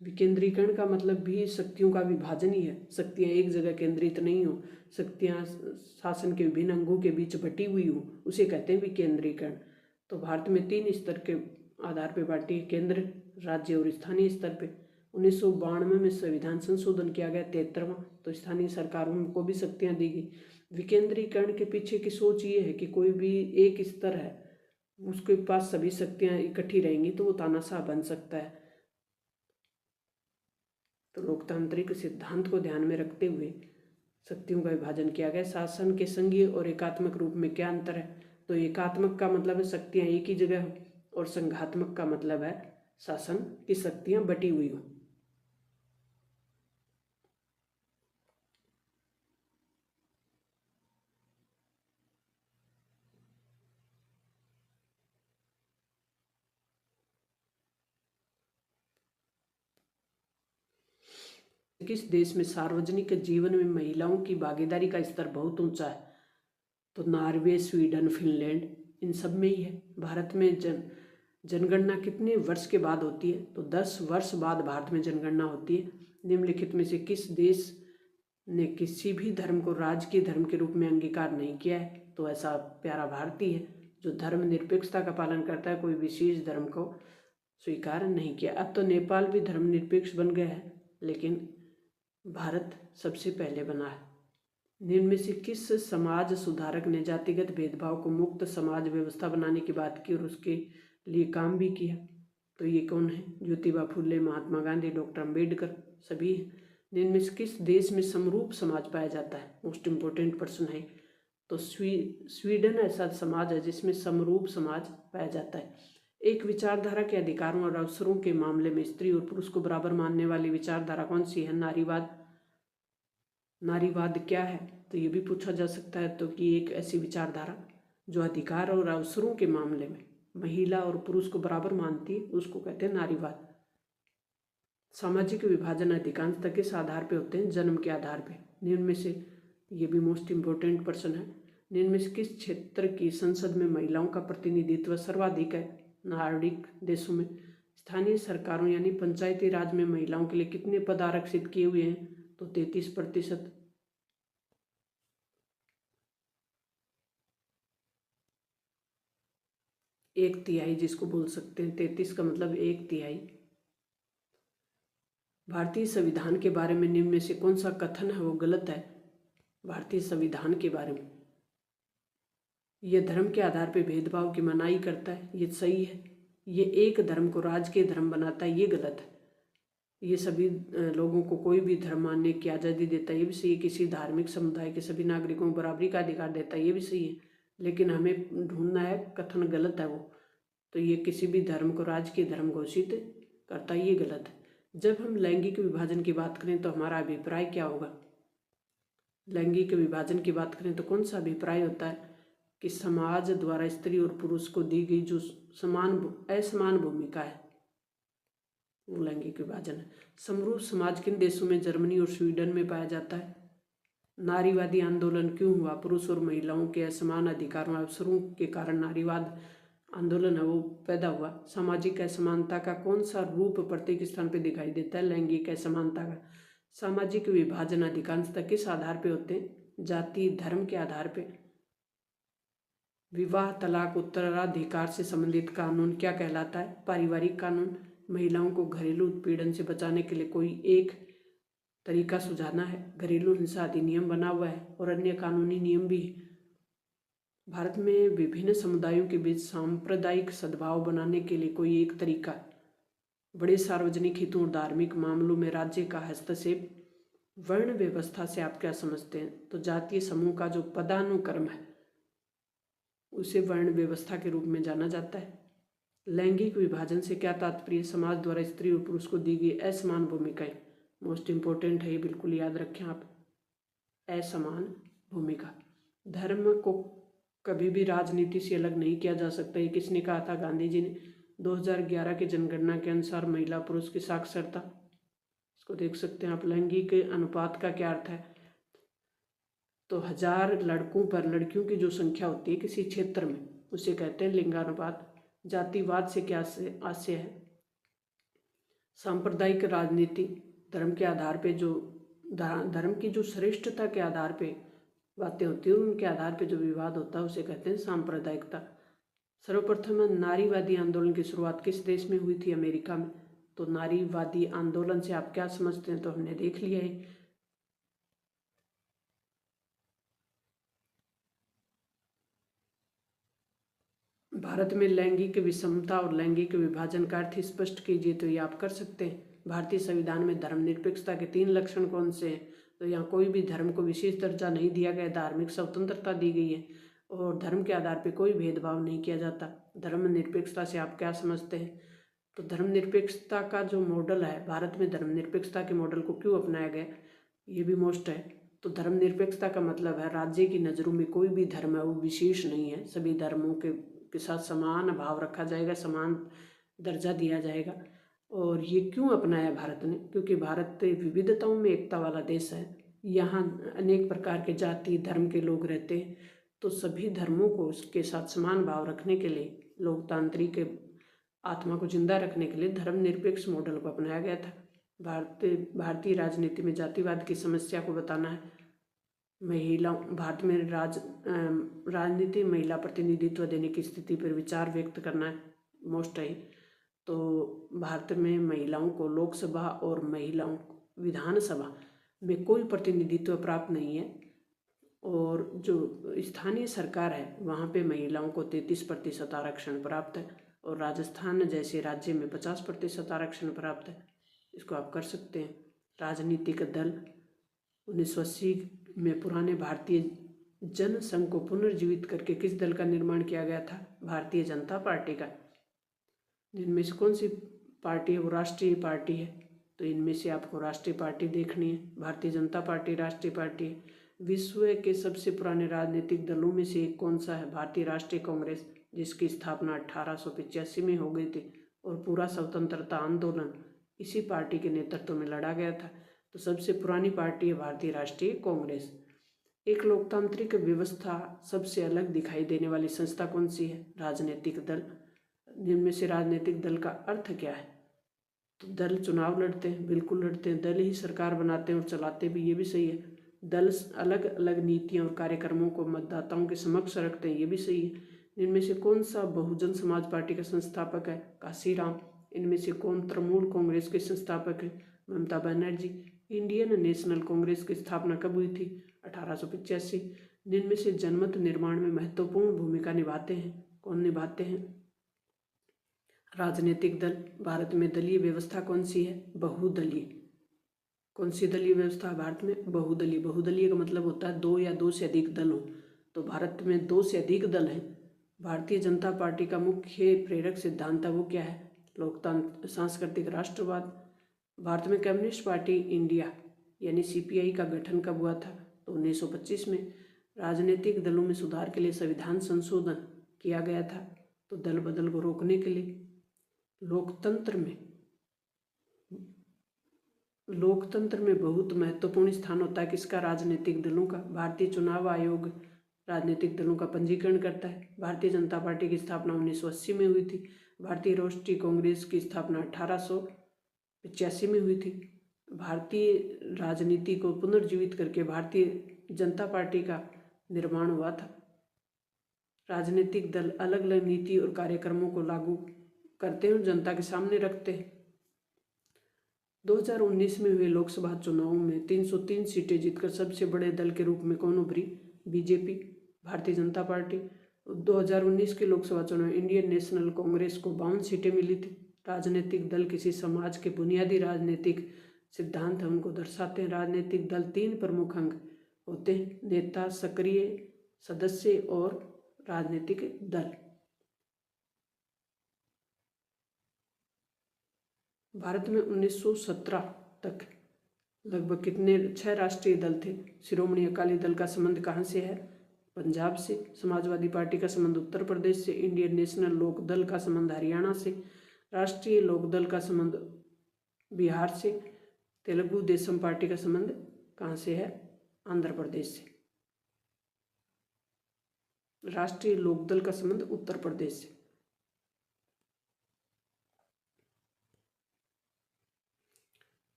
विकेंद्रीकरण का मतलब भी शक्तियों का विभाजन ही है। शक्तियाँ एक जगह केंद्रित नहीं हो, शक्तियाँ शासन के विभिन्न अंगों के बीच बटी हुई हो, उसे कहते हैं विकेंद्रीकरण। तो भारत में 3 स्तर के आधार पर बांटी, केंद्र, राज्य और स्थानीय स्तर पे। 1992 में संविधान संशोधन किया गया 73वां, तो स्थानीय सरकारों को भी शक्तियाँ दी गई। विकेंद्रीकरण के पीछे की सोच ये है कि कोई भी एक स्तर है उसके पास सभी शक्तियाँ इकट्ठी रहेंगी तो वो तानाशाह बन सकता है। तो लोकतांत्रिक सिद्धांत को ध्यान में रखते हुए शक्तियों का विभाजन किया गया। शासन के संघीय और एकात्मक रूप में क्या अंतर है? तो एकात्मक का मतलब है शक्तियाँ एक ही जगह हो, और संघात्मक का मतलब है शासन की शक्तियाँ बटी हुई हो। किस देश में सार्वजनिक जीवन में महिलाओं की भागीदारी का स्तर बहुत ऊंचा है? तो नॉर्वे, स्वीडन, फिनलैंड, इन सब में ही है। भारत में जनगणना कितने वर्ष के बाद होती है? तो 10 वर्ष बाद भारत में जनगणना होती है। निम्नलिखित में से किस देश ने किसी भी धर्म को राजकीय धर्म के रूप में अंगीकार नहीं किया है? तो ऐसा प्यारा भारतीय है जो धर्मनिरपेक्षता का पालन करता है, कोई विशेष धर्म को स्वीकार नहीं किया। अब तो नेपाल भी धर्मनिरपेक्ष बन गया है, लेकिन भारत सबसे पहले बना है। निम्न में से किस समाज सुधारक ने जातिगत भेदभाव को मुक्त समाज व्यवस्था बनाने की बात की और उसके लिए काम भी किया? तो ये कौन है? ज्योतिबा फुले, महात्मा गांधी, डॉक्टर अंबेडकर, सभी। निम्न में से किस देश में समरूप समाज पाया जाता है? मोस्ट इम्पोर्टेंट प्रश्न है। तो स्वीडन ऐसा समाज है जिसमें समरूप समाज पाया जाता है। एक विचारधारा के अधिकारों और अवसरों के मामले में स्त्री और पुरुष को बराबर मानने वाली विचारधारा कौन सी है? नारीवाद। नारीवाद क्या है? तो ये भी पूछा जा सकता है। तो कि एक ऐसी विचारधारा जो अधिकार और अवसरों के मामले में महिला और पुरुष को बराबर मानती है, उसको कहते हैं नारीवाद। सामाजिक विभाजन अधिकांशतः किस आधार पे होते हैं? जन्म के आधार पे। निम्न में से, ये भी मोस्ट इम्पोर्टेंट प्रश्न है, निम्न में से किस क्षेत्र की संसद में महिलाओं का प्रतिनिधित्व सर्वाधिक है? नॉर्डिक देशों में। स्थानीय सरकारों यानी पंचायती राज में महिलाओं के लिए कितने पद आरक्षित किए हुए हैं? तो 33%। एक तिहाई जिसको बोल सकते हैं, 33 का मतलब एक तिहाई। भारतीय संविधान के बारे में निम्न में से कौन सा कथन है वो गलत है? भारतीय संविधान के बारे में, यह धर्म के आधार पर भेदभाव की मनाही करता है, ये सही है। ये एक धर्म को राजकीय धर्म बनाता है, ये गलत है। ये सभी लोगों को कोई भी धर्म मानने की आज़ादी देता है, ये भी सही है। किसी धार्मिक समुदाय के सभी नागरिकों को बराबरी का अधिकार देता है, ये भी सही है। लेकिन हमें ढूंढना है कथन गलत है वो। तो ये किसी भी धर्म को राजकीय धर्म घोषित करता है, ये गलत है। जब हम लैंगिक विभाजन की बात करें तो हमारा अभिप्राय क्या होगा? लैंगिक विभाजन की बात करें तो कौन सा अभिप्राय होता है कि समाज द्वारा स्त्री और पुरुष को दी गई जो असमान भूमिका है वो लैंगिक विभाजन है। समरूप समाज किन देशों में जर्मनी और स्वीडन में पाया जाता है? नारीवादी आंदोलन क्यों हुआ? पुरुष और महिलाओं के असमान अधिकार और अवसरों के कारण नारीवाद आंदोलन है वो पैदा हुआ। सामाजिक असमानता का कौन सा रूप प्रत्येक स्थान पर दिखाई देता है? लैंगिक असमानता का। सामाजिक विभाजन अधिकांशतः किस आधार पर होते हैं? जाति धर्म के आधार पर। विवाह तलाक उत्तराधिकार से संबंधित कानून क्या कहलाता है? पारिवारिक कानून। महिलाओं को घरेलू उत्पीड़न से बचाने के लिए कोई एक तरीका सुझाना है। घरेलू हिंसा अधिनियम बना हुआ है और अन्य कानूनी नियम भी है। भारत में विभिन्न समुदायों के बीच सांप्रदायिक सद्भाव बनाने के लिए कोई एक तरीका। बड़े सार्वजनिक हितों और धार्मिक मामलों में राज्य का हस्तक्षेप। वर्ण व्यवस्था से आप क्या समझते हैं? तो जातीय समूह का जो पदानुक्रम है उसे वर्ण व्यवस्था के रूप में जाना जाता है। लैंगिक विभाजन से क्या तात्पर्य? समाज द्वारा स्त्री और पुरुष को दी गई असमान भूमिकाएं। मोस्ट इंपॉर्टेंट है ये, बिल्कुल याद रखें आप, असमान भूमिका। धर्म को कभी भी राजनीति से अलग नहीं किया जा सकता। ये किसने कहा था? गांधी जी ने। 2011 की जनगणना के अनुसार महिला पुरुष की साक्षरता, इसको देख सकते हैं आप। लैंगिक अनुपात का क्या अर्थ है? तो 1000 लड़कों पर लड़कियों की जो संख्या होती है किसी क्षेत्र में उसे कहते हैं लिंगानुपात। जातिवाद से क्या आशय है? सांप्रदायिक राजनीति, धर्म के आधार पे जो धर्म की जो श्रेष्ठता के आधार पे बातें होती हैं उनके आधार पे जो विवाद होता है उसे कहते हैं सांप्रदायिकता। सर्वप्रथम नारीवादी आंदोलन की शुरुआत किस देश में हुई थी? अमेरिका में। तो नारीवादी आंदोलन से आप क्या समझते हैं? तो हमने देख लिया है। भारत में लैंगिक विषमता और लैंगिक विभाजन का अर्थ स्पष्ट कीजिए। तो ये आप कर सकते हैं। भारतीय संविधान में धर्मनिरपेक्षता के 3 लक्षण कौन से हैं? तो यहाँ कोई भी धर्म को विशेष दर्जा नहीं दिया गया, धार्मिक स्वतंत्रता दी गई है और धर्म के आधार पर कोई भेदभाव नहीं किया जाता। धर्मनिरपेक्षता से आप क्या समझते हैं? तो धर्मनिरपेक्षता का जो मॉडल है, भारत में धर्मनिरपेक्षता के मॉडल को क्यों अपनाया गया, ये भी मोस्ट है। तो धर्मनिरपेक्षता का मतलब है राज्य की नज़रों में कोई भी धर्म है वो विशेष नहीं है, सभी धर्मों के साथ समान भाव रखा जाएगा, समान दर्जा दिया जाएगा। और ये क्यों अपनाया भारत ने? क्योंकि भारत विविधताओं में एकता वाला देश है। यहाँ अनेक प्रकार के जाति धर्म के लोग रहते हैं, तो सभी धर्मों को उसके साथ समान भाव रखने के लिए, लोकतांत्रिक आत्मा को जिंदा रखने के लिए धर्मनिरपेक्ष मॉडल को अपनाया गया था। भारतीय राजनीति में जातिवाद की समस्या को बताना है। भारत में राजनीति महिला प्रतिनिधित्व देने की स्थिति पर विचार व्यक्त करना है, मोस्ट है। तो भारत में महिलाओं को लोकसभा और महिलाओं को विधानसभा में कोई प्रतिनिधित्व प्राप्त नहीं है और जो स्थानीय सरकार है वहाँ पे महिलाओं को 33% आरक्षण प्राप्त है और राजस्थान जैसे राज्य में 50% आरक्षण प्राप्त है। इसको आप कर सकते हैं। राजनीतिक दल 1980 में पुराने भारतीय जनसंघ को पुनर्जीवित करके किस दल का निर्माण किया गया था? भारतीय जनता पार्टी का। जिनमें से कौन सी पार्टी है वो राष्ट्रीय पार्टी है? तो इनमें से आपको राष्ट्रीय पार्टी देखनी है। भारतीय जनता पार्टी राष्ट्रीय पार्टी है। विश्व के सबसे पुराने राजनीतिक दलों में से एक कौन सा है? भारतीय राष्ट्रीय कांग्रेस, जिसकी स्थापना 1885 में हो गई थी और पूरा स्वतंत्रता आंदोलन इसी पार्टी के नेतृत्व में लड़ा गया था। तो सबसे पुरानी पार्टी है भारतीय राष्ट्रीय कांग्रेस। एक लोकतांत्रिक व्यवस्था सबसे अलग दिखाई देने वाली संस्था कौन सी है? राजनीतिक दल। जिनमें से राजनीतिक दल का अर्थ क्या है? तो दल चुनाव लड़ते हैं, बिल्कुल लड़ते हैं। दल ही सरकार बनाते हैं और चलाते भी, ये भी सही है। दल अलग अलग नीतियों और कार्यक्रमों को मतदाताओं के समक्ष रखते हैं, ये भी सही है। इनमें से कौन सा बहुजन समाज पार्टी का संस्थापक है? काशीराम। इनमें से कौन तृणमूल कांग्रेस के संस्थापक है? ममता बनर्जी। इंडियन नेशनल कांग्रेस की स्थापना कब हुई थी? 1885। जिनमें से जनमत निर्माण में महत्वपूर्ण भूमिका निभाते हैं, कौन निभाते हैं? राजनीतिक दल। भारत में दलीय व्यवस्था कौन सी है? बहुदलीय। कौन सी दलीय व्यवस्था है भारत में? बहुदलीय। बहुदलीय का मतलब होता है 2 या 2 से अधिक दल हो। तो भारत में 2 से अधिक दल हैं। भारतीय जनता पार्टी का मुख्य प्रेरक सिद्धांत है वो क्या है? लोकतंत्र, सांस्कृतिक राष्ट्रवाद। भारत में कम्युनिस्ट पार्टी इंडिया यानी CPI का गठन कब हुआ था? तो 1925 में राजनीतिक दलों में सुधार के लिए संविधान संशोधन किया गया था। तो दल बदल को रोकने के लिए लोकतंत्र में बहुत महत्वपूर्ण स्थान होता है किसका? राजनीतिक दलों का। भारतीय चुनाव आयोग राजनीतिक दलों का पंजीकरण करता है। भारतीय जनता पार्टी की स्थापना 1980 में हुई थी। भारतीय राष्ट्रीय कांग्रेस की स्थापना 1885 में हुई थी। भारतीय राजनीति को पुनर्जीवित करके भारतीय जनता पार्टी का निर्माण हुआ था। राजनीतिक दल अलग अलग नीति और कार्यक्रमों को लागू करते हैं और जनता के सामने रखते हैं। 2019 में हुए लोकसभा चुनावों में 303 सीटें जीतकर सबसे बड़े दल के रूप में कौन उभरी? BJP, Bharatiya Janata party. 2019 के लोकसभा चुनाव में इंडियन नेशनल कांग्रेस को 52 सीटें मिली थी। राजनीतिक दल किसी समाज के बुनियादी राजनीतिक सिद्धांत है उनको दर्शाते हैं। राजनीतिक दल 3 प्रमुख अंग होते हैं: नेता, सक्रिय सदस्य और राजनीतिक दल। भारत में 1917 तक लगभग कितने? 6 राष्ट्रीय दल थे। शिरोमणि अकाली दल का संबंध कहाँ से है? पंजाब से। समाजवादी पार्टी का संबंध उत्तर प्रदेश से। इंडियन नेशनल लोक दल का संबंध हरियाणा से। राष्ट्रीय लोक दल का संबंध बिहार से। तेलुगु देशम पार्टी का संबंध कहाँ से है? आंध्र प्रदेश से। राष्ट्रीय लोक दल का संबंध उत्तर प्रदेश से।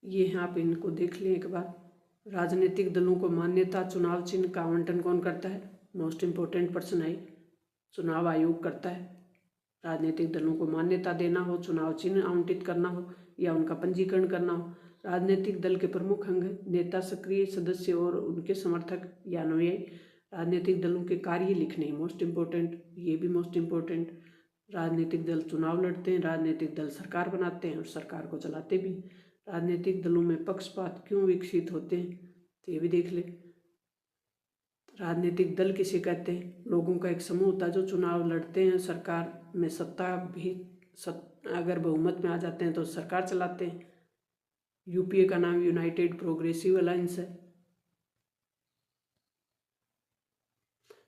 ये हैं, आप इनको देख लें एक बार। राजनीतिक दलों को मान्यता चुनाव चिन्ह का आवंटन कौन करता है? मोस्ट इम्पोर्टेंट पर्सन है, चुनाव आयोग करता है। राजनीतिक दलों को मान्यता देना हो, चुनाव चिन्ह आवंटित करना हो या उनका पंजीकरण करना हो। राजनीतिक दल के प्रमुख अंग नेता, सक्रिय सदस्य और उनके समर्थक या अनुयायी। राजनीतिक दलों के कार्य लिखने, मोस्ट इम्पोर्टेंट, ये भी मोस्ट इम्पोर्टेंट। राजनीतिक दल चुनाव लड़ते हैं, राजनीतिक दल सरकार बनाते हैं और सरकार को चलाते भी। राजनीतिक दलों में पक्षपात क्यों विकसित होते हैं, तो ये भी देख ले। राजनीतिक दल किसे कहते हैं? लोगों का एक समूह होता है जो चुनाव लड़ते हैं, सरकार में सत्ता भी अगर बहुमत में आ जाते हैं तो सरकार चलाते हैं। यूपीए का नाम यूनाइटेड प्रोग्रेसिव अलायंस है।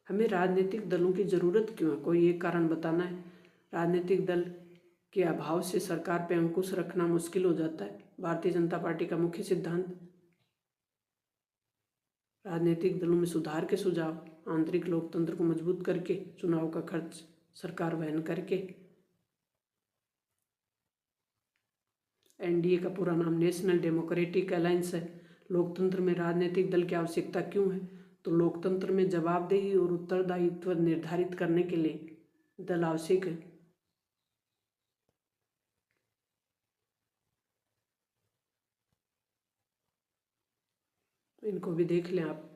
हमें राजनीतिक दलों की जरूरत क्यों है? कोई एक कारण बताना है। राजनीतिक दल के अभाव से सरकार पर अंकुश रखना मुश्किल हो जाता है। भारतीय जनता पार्टी का मुख्य सिद्धांत राजनीतिक दलों में सुधार के सुझाव, आंतरिक लोकतंत्र को मजबूत करके, चुनाव का खर्च सरकार वहन करके। एनडीए का पूरा नाम नेशनल डेमोक्रेटिक अलायंस है। लोकतंत्र में राजनीतिक दल की आवश्यकता क्यों है? तो लोकतंत्र में जवाबदेही और उत्तरदायित्व निर्धारित करने के लिए दल आवश्यक है। इनको भी देख लें आप।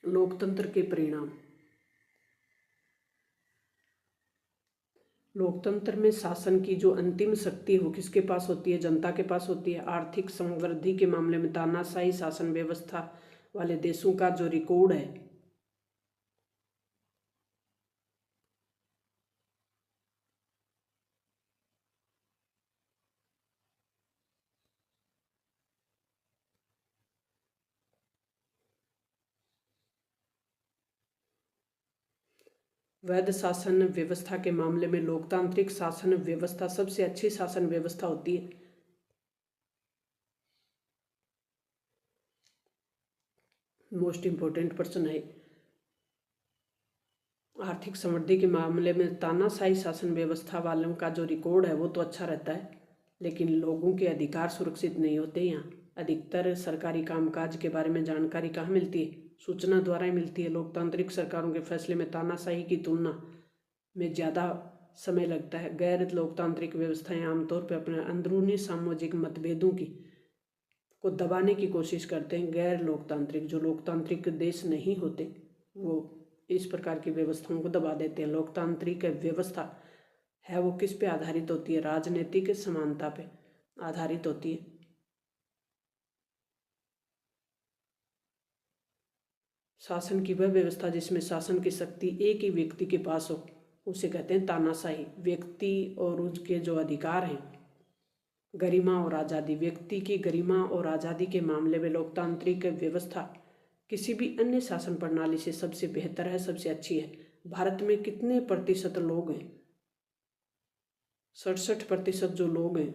लोकतंत्र के परिणाम। लोकतंत्र में शासन की जो अंतिम शक्ति हो किसके पास होती है? जनता के पास होती है। आर्थिक समृद्धि के मामले में तानाशाही शासन व्यवस्था वाले देशों का जो रिकॉर्ड है, वैध शासन व्यवस्था के मामले में लोकतांत्रिक शासन व्यवस्था सबसे अच्छी शासन व्यवस्था होती है। मोस्ट इम्पोर्टेंट पर्सन है। आर्थिक समृद्धि के मामले में तानाशाही शासन व्यवस्था वालों का जो रिकॉर्ड है वो तो अच्छा रहता है, लेकिन लोगों के अधिकार सुरक्षित नहीं होते। यहाँ अधिकतर सरकारी कामकाज के बारे में जानकारी कहाँ मिलती है? सूचना द्वारा ही मिलती है। लोकतांत्रिक सरकारों के फैसले में तानाशाही की तुलना में ज़्यादा समय लगता है। गैर लोकतांत्रिक व्यवस्थाएं आमतौर पर अपने अंदरूनी सामाजिक मतभेदों को दबाने की कोशिश करते हैं। गैर लोकतांत्रिक, जो लोकतांत्रिक देश नहीं होते, वो इस प्रकार की व्यवस्थाओं को दबा देते हैं। लोकतांत्रिक व्यवस्था है वो किस पे आधारित होती है? राजनीतिक समानता पे आधारित होती है। शासन की वह व्यवस्था जिसमें शासन की शक्ति एक ही व्यक्ति के पास हो उसे कहते हैं तानाशाही। व्यक्ति और उसके जो अधिकार हैं गरिमा और आज़ादी। व्यक्ति की गरिमा और आज़ादी के मामले में लोकतांत्रिक व्यवस्था किसी भी अन्य शासन प्रणाली से सबसे बेहतर है, सबसे अच्छी है। भारत में कितने प्रतिशत लोग हैं? 67% जो लोग हैं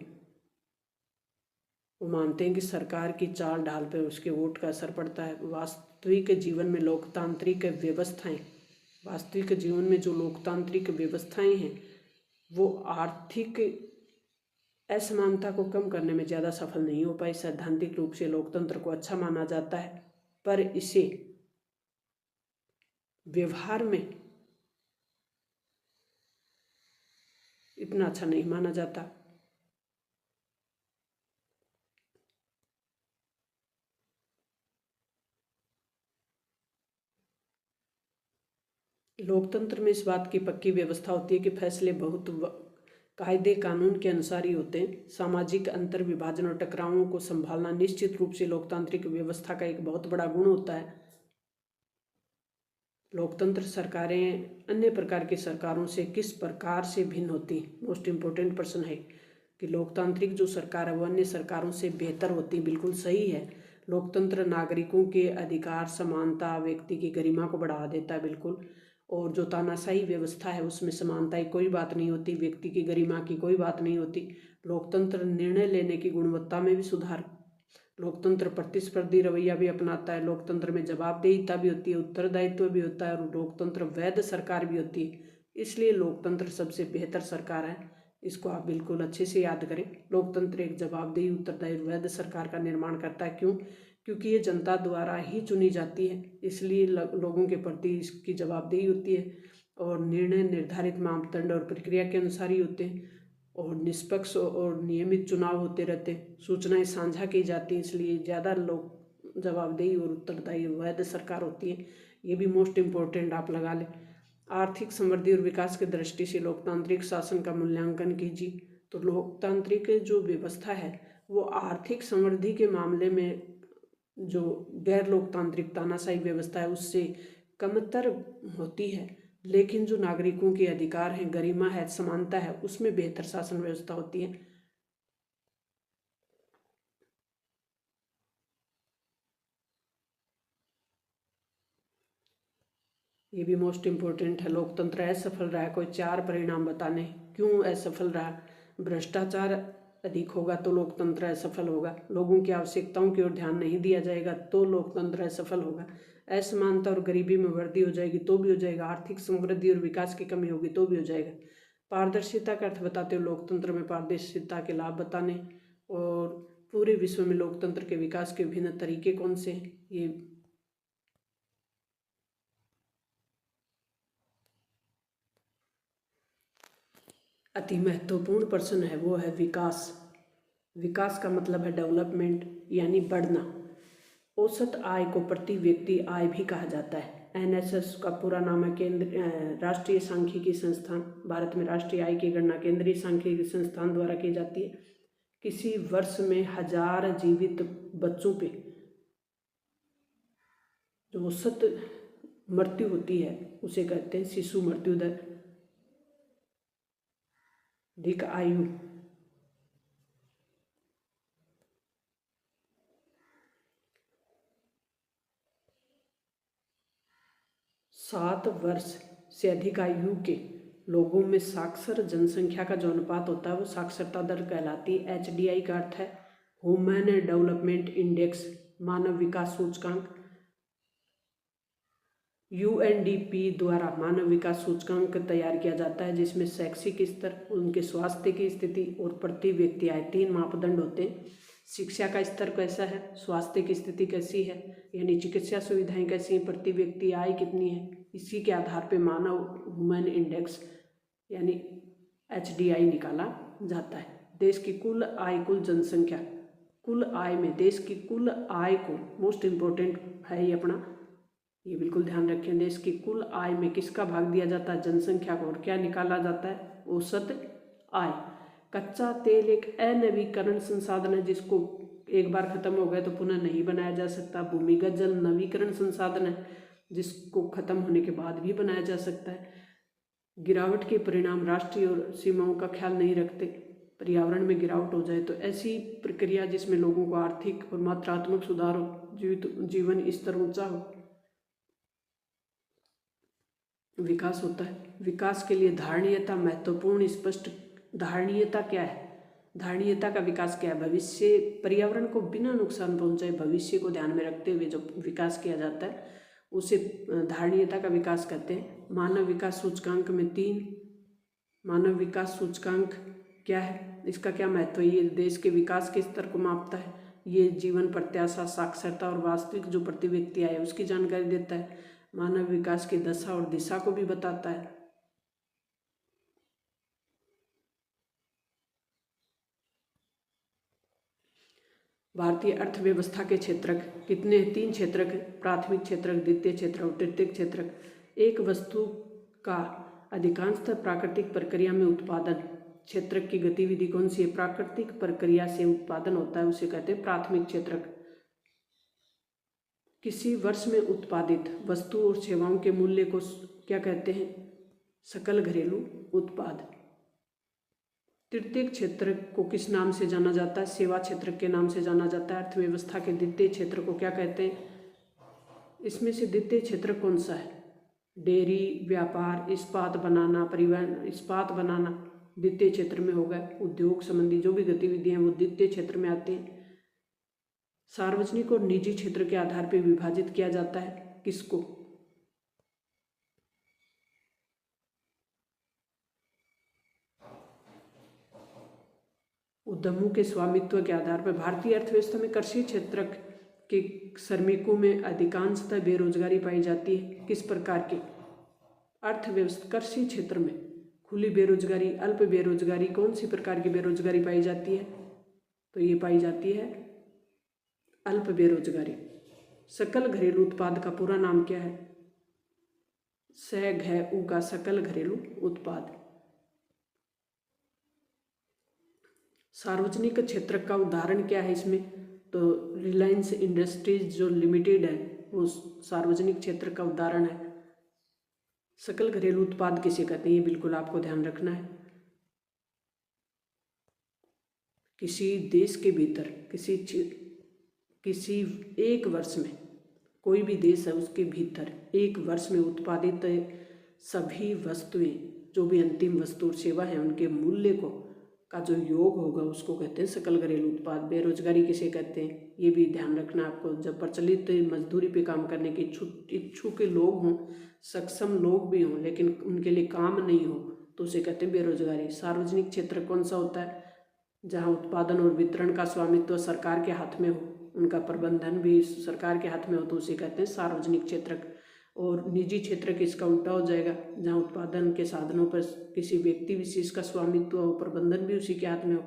वो मानते हैं कि सरकार की चाल ढाल पर उसके वोट का असर पड़ता है। वास्तविक जीवन में लोकतांत्रिक व्यवस्थाएं, वास्तविक जीवन में जो लोकतांत्रिक व्यवस्थाएं हैं वो आर्थिक असमानता को कम करने में ज़्यादा सफल नहीं हो पाई। सैद्धांतिक रूप से लोकतंत्र को अच्छा माना जाता है, पर इसे व्यवहार में इतना अच्छा नहीं माना जाता। लोकतंत्र में इस बात की पक्की व्यवस्था होती है कि फैसले बहुत कायदे कानून के अनुसार ही होते हैं। सामाजिक अंतर विभाजन और टकरावों को संभालना निश्चित रूप से लोकतांत्रिक व्यवस्था का एक बहुत बड़ा गुण होता है। लोकतंत्र सरकारें अन्य प्रकार की सरकारों से किस प्रकार से भिन्न होती हैं? मोस्ट इम्पोर्टेंट प्रश्न है कि लोकतांत्रिक जो सरकार है वो अन्य सरकारों से बेहतर होती है। बिल्कुल सही है। लोकतंत्र नागरिकों के अधिकार, समानता, व्यक्ति की गरिमा को बढ़ा देता है, बिल्कुल। और जो तानाशाही व्यवस्था है उसमें समानता की कोई बात नहीं होती, व्यक्ति की गरिमा की कोई बात नहीं होती। लोकतंत्र निर्णय लेने की गुणवत्ता में भी सुधार, लोकतंत्र प्रतिस्पर्धी रवैया भी अपनाता है। लोकतंत्र में जवाबदेहिता भी होती है, उत्तरदायित्व भी होता है, और लोकतंत्र वैध सरकार भी होती है। इसलिए लोकतंत्र सबसे बेहतर सरकार है। इसको आप बिल्कुल अच्छे से याद करें। लोकतंत्र एक जवाबदेही, उत्तरदायी, वैध सरकार का निर्माण करता है। क्यों? क्योंकि ये जनता द्वारा ही चुनी जाती है, इसलिए लोगों के प्रति इसकी जवाबदेही होती है, और निर्णय निर्धारित मापदंड और प्रक्रिया के अनुसार ही होते हैं, और निष्पक्ष और नियमित चुनाव होते रहते हैं। सूचनाएं साझा की जाती हैं, इसलिए ज़्यादा लोग जवाबदेही और उत्तरदायी वैध सरकार होती है। ये भी मोस्ट इम्पोर्टेंट आप लगा लें। आर्थिक समृद्धि और विकास की दृष्टि से लोकतांत्रिक शासन का मूल्यांकन कीजिए। तो लोकतांत्रिक जो व्यवस्था है वो आर्थिक समृद्धि के मामले में जो गैर लोकतांत्रिक तानाशाही व्यवस्था है उससे कमतर होती है, लेकिन जो नागरिकों के अधिकार हैं, गरिमा है, समानता है, उसमें बेहतर शासन व्यवस्था होती है। ये भी मोस्ट इम्पोर्टेंट है। लोकतंत्र असफल रहा है, कोई 4 परिणाम बताने क्यों असफल रहा। भ्रष्टाचार अधिक होगा तो लोकतंत्र असफल होगा। लोगों की आवश्यकताओं की ओर ध्यान नहीं दिया जाएगा तो लोकतंत्र असफल होगा। असमानता और गरीबी में वृद्धि हो जाएगी तो भी हो जाएगा। आर्थिक समृद्धि और विकास की कमी होगी तो भी हो जाएगा। पारदर्शिता का अर्थ बताते हो लोकतंत्र में पारदर्शिता के लाभ बताने, और पूरे विश्व में लोकतंत्र के विकास के विभिन्न तरीके कौन से हैं। ये अति महत्वपूर्ण प्रश्न है, वो है विकास। विकास का मतलब है डेवलपमेंट, यानी बढ़ना। औसत आय को प्रति व्यक्ति आय भी कहा जाता है। एनएसएस का पूरा नाम है राष्ट्रीय सांख्यिकी संस्थान। भारत में राष्ट्रीय आय की गणना केंद्रीय सांख्यिकी संस्थान द्वारा की जाती है। किसी वर्ष में 1000 जीवित बच्चों पे जो औसत मृत्यु होती है उसे कहते हैं शिशु मृत्यु दर। अधिक आयु 7 वर्ष से अधिक आयु के लोगों में साक्षर जनसंख्या का जो अनुपात होता है वो साक्षरता दर कहलाती है। HDI का अर्थ है ह्यूमन डेवलपमेंट इंडेक्स, मानव विकास सूचकांक। UNDP द्वारा मानव विकास सूचकांक तैयार किया जाता है, जिसमें शैक्षिक स्तर, उनके स्वास्थ्य की स्थिति और प्रति व्यक्ति आय 3 मापदंड होते हैं। शिक्षा का स्तर कैसा है, स्वास्थ्य की स्थिति कैसी है, यानी चिकित्सा सुविधाएं कैसी हैं, प्रति व्यक्ति आय कितनी है, इसी के आधार पर मानव ह्यूमन इंडेक्स यानी HDI निकाला जाता है। देश की कुल आय, कुल जनसंख्या, कुल आय में देश की कुल आय को, मोस्ट इम्पोर्टेंट है ये अपना, ये बिल्कुल ध्यान रखें। देश की कुल आय में किसका भाग दिया जाता है, जनसंख्या को, और क्या निकाला जाता है, औसत आय। कच्चा तेल एक अनवीकरण संसाधन है जिसको एक बार खत्म हो गया तो पुनः नहीं बनाया जा सकता। भूमिगत जल नवीकरण संसाधन है जिसको खत्म होने के बाद भी बनाया जा सकता है। गिरावट के परिणाम राष्ट्रीय और सीमाओं का ख्याल नहीं रखते। पर्यावरण में गिरावट हो जाए। तो ऐसी प्रक्रिया जिसमें लोगों को आर्थिक और मात्रात्मक सुधार हो, जीवन स्तर ऊंचा हो, विकास होता है। विकास के लिए धारणीयता महत्वपूर्ण स्पष्ट। धारणीयता क्या है? धारणीयता का विकास क्या है? भविष्य, पर्यावरण को बिना नुकसान पहुंचाए भविष्य को ध्यान में रखते हुए जो विकास किया जाता है उसे धारणीयता का विकास कहते हैं। मानव विकास सूचकांक में 3 मानव विकास सूचकांक क्या है, इसका क्या महत्व है? ये देश के विकास के स्तर को मापता है। ये जीवन प्रत्याशा, साक्षरता और वास्तविक जो प्रति व्यक्ति आय है उसकी जानकारी देता है। मानव विकास की दशा और दिशा को भी बताता है। भारतीय अर्थव्यवस्था के क्षेत्रक कितने हैं? 3 क्षेत्रक, प्राथमिक क्षेत्रक, द्वितीय क्षेत्रक और तृतीय क्षेत्रक। एक वस्तु का अधिकांशतः प्राकृतिक प्रक्रिया में उत्पादन। क्षेत्रक की गतिविधि कौन सी है? प्राकृतिक प्रक्रिया से उत्पादन होता है, उसे कहते हैं प्राथमिक क्षेत्रक। किसी वर्ष में उत्पादित वस्तु और सेवाओं के मूल्य को क्या कहते हैं? सकल घरेलू उत्पाद। तृतीय क्षेत्र को किस नाम से जाना जाता है? सेवा क्षेत्र के नाम से जाना जाता है। अर्थव्यवस्था के द्वितीय क्षेत्र को क्या कहते हैं? इसमें से द्वितीय क्षेत्र कौन सा है? डेयरी, व्यापार, इस्पात बनाना, परिवहन। इस्पात बनाना द्वितीय क्षेत्र में होगा। उद्योग संबंधी जो भी गतिविधियां हैं वो द्वितीय क्षेत्र में आती हैं। सार्वजनिक और निजी क्षेत्र के आधार पर विभाजित किया जाता है किसको? उद्यमों के स्वामित्व के आधार पर। भारतीय अर्थव्यवस्था में कृषि क्षेत्र के श्रमिकों में अधिकांशतः बेरोजगारी पाई जाती है। किस प्रकार की अर्थव्यवस्था? कृषि क्षेत्र में खुली बेरोजगारी, अल्प बेरोजगारी, कौन सी प्रकार की बेरोजगारी पाई जाती है? तो ये पाई जाती है अल्प बेरोजगारी। सकल घरेलू उत्पाद का पूरा नाम क्या है? स घ उ का सकल घरेलू उत्पाद। सार्वजनिक क्षेत्र का उदाहरण क्या है इसमें? तो रिलायंस इंडस्ट्रीज जो लिमिटेड है वो सार्वजनिक क्षेत्र का उदाहरण है। सकल घरेलू उत्पाद किसे कहते हैं, ये बिल्कुल आपको ध्यान रखना है। किसी देश के भीतर किसी एक वर्ष में, कोई भी देश है उसके भीतर एक वर्ष में उत्पादित सभी वस्तुएं, जो भी अंतिम वस्तु और सेवा है, उनके मूल्य का जो योग होगा उसको कहते हैं सकल घरेलू उत्पाद। बेरोजगारी किसे कहते हैं ये भी ध्यान रखना आपको। जब प्रचलित मजदूरी पे काम करने के इच्छुक लोग हों, सक्षम लोग भी हों, लेकिन उनके लिए काम नहीं हो तो उसे कहते हैं बेरोजगारी। सार्वजनिक क्षेत्र कौन सा होता है? जहाँ उत्पादन और वितरण का स्वामित्व सरकार के हाथ में हो, उनका प्रबंधन भी सरकार के हाथ में हो तो उसे कहते हैं सार्वजनिक क्षेत्र। और निजी क्षेत्र किसका उल्टा हो जाएगा? जहाँ उत्पादन के साधनों पर किसी व्यक्ति विशेष का स्वामित्व हो, प्रबंधन भी उसी के हाथ में हो।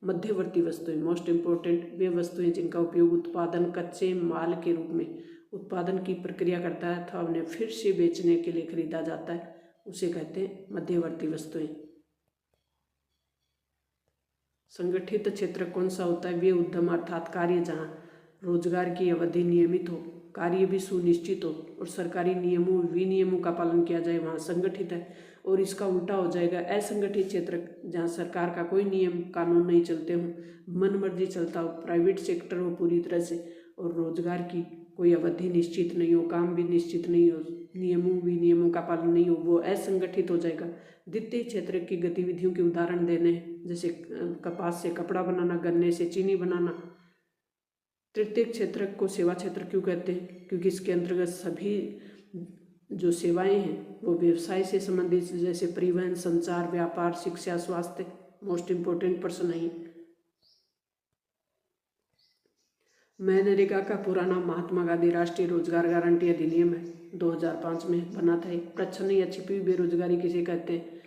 मध्यवर्ती वस्तुएं, मोस्ट इम्पोर्टेंट, वे वस्तुएं जिनका उपयोग उत्पादन कच्चे माल के रूप में उत्पादन की प्रक्रिया करता है अथवा उन्हें फिर से बेचने के लिए खरीदा जाता है, उसे कहते हैं मध्यवर्ती वस्तुएं। संगठित क्षेत्र कौन सा होता है? वे उद्यम अर्थात कार्य जहाँ रोजगार की अवधि नियमित हो, कार्य भी सुनिश्चित हो और सरकारी नियमों विनियमों का पालन किया जाए, वहाँ संगठित है। और इसका उल्टा हो जाएगा असंगठित क्षेत्र, जहाँ सरकार का कोई नियम कानून नहीं चलते हों, मनमर्जी चलता हो, प्राइवेट सेक्टर हो पूरी तरह से, और रोजगार की कोई अवधि निश्चित नहीं हो, काम भी निश्चित नहीं हो, नियमों विनियमों का पालन नहीं हो, वो असंगठित हो जाएगा। द्वितीय क्षेत्र की गतिविधियों के उदाहरण देने हैं, जैसे कपास से कपड़ा बनाना, गन्ने से चीनी बनाना। तृतीय क्षेत्र को सेवा क्षेत्र क्यों कहते हैं? क्योंकि इसके अंतर्गत सभी जो सेवाएं हैं वो व्यवसाय से संबंधित, जैसे परिवहन, संचार, व्यापार, शिक्षा, स्वास्थ्य, मोस्ट इम्पोर्टेंट प्रश्न है। मनरेगा का पूरा नाम महात्मा गांधी राष्ट्रीय रोजगार गारंटी अधिनियम है, 2005 में बना था। एक प्रच्छन्न या छिपी हुई बेरोजगारी किसे कहते हैं?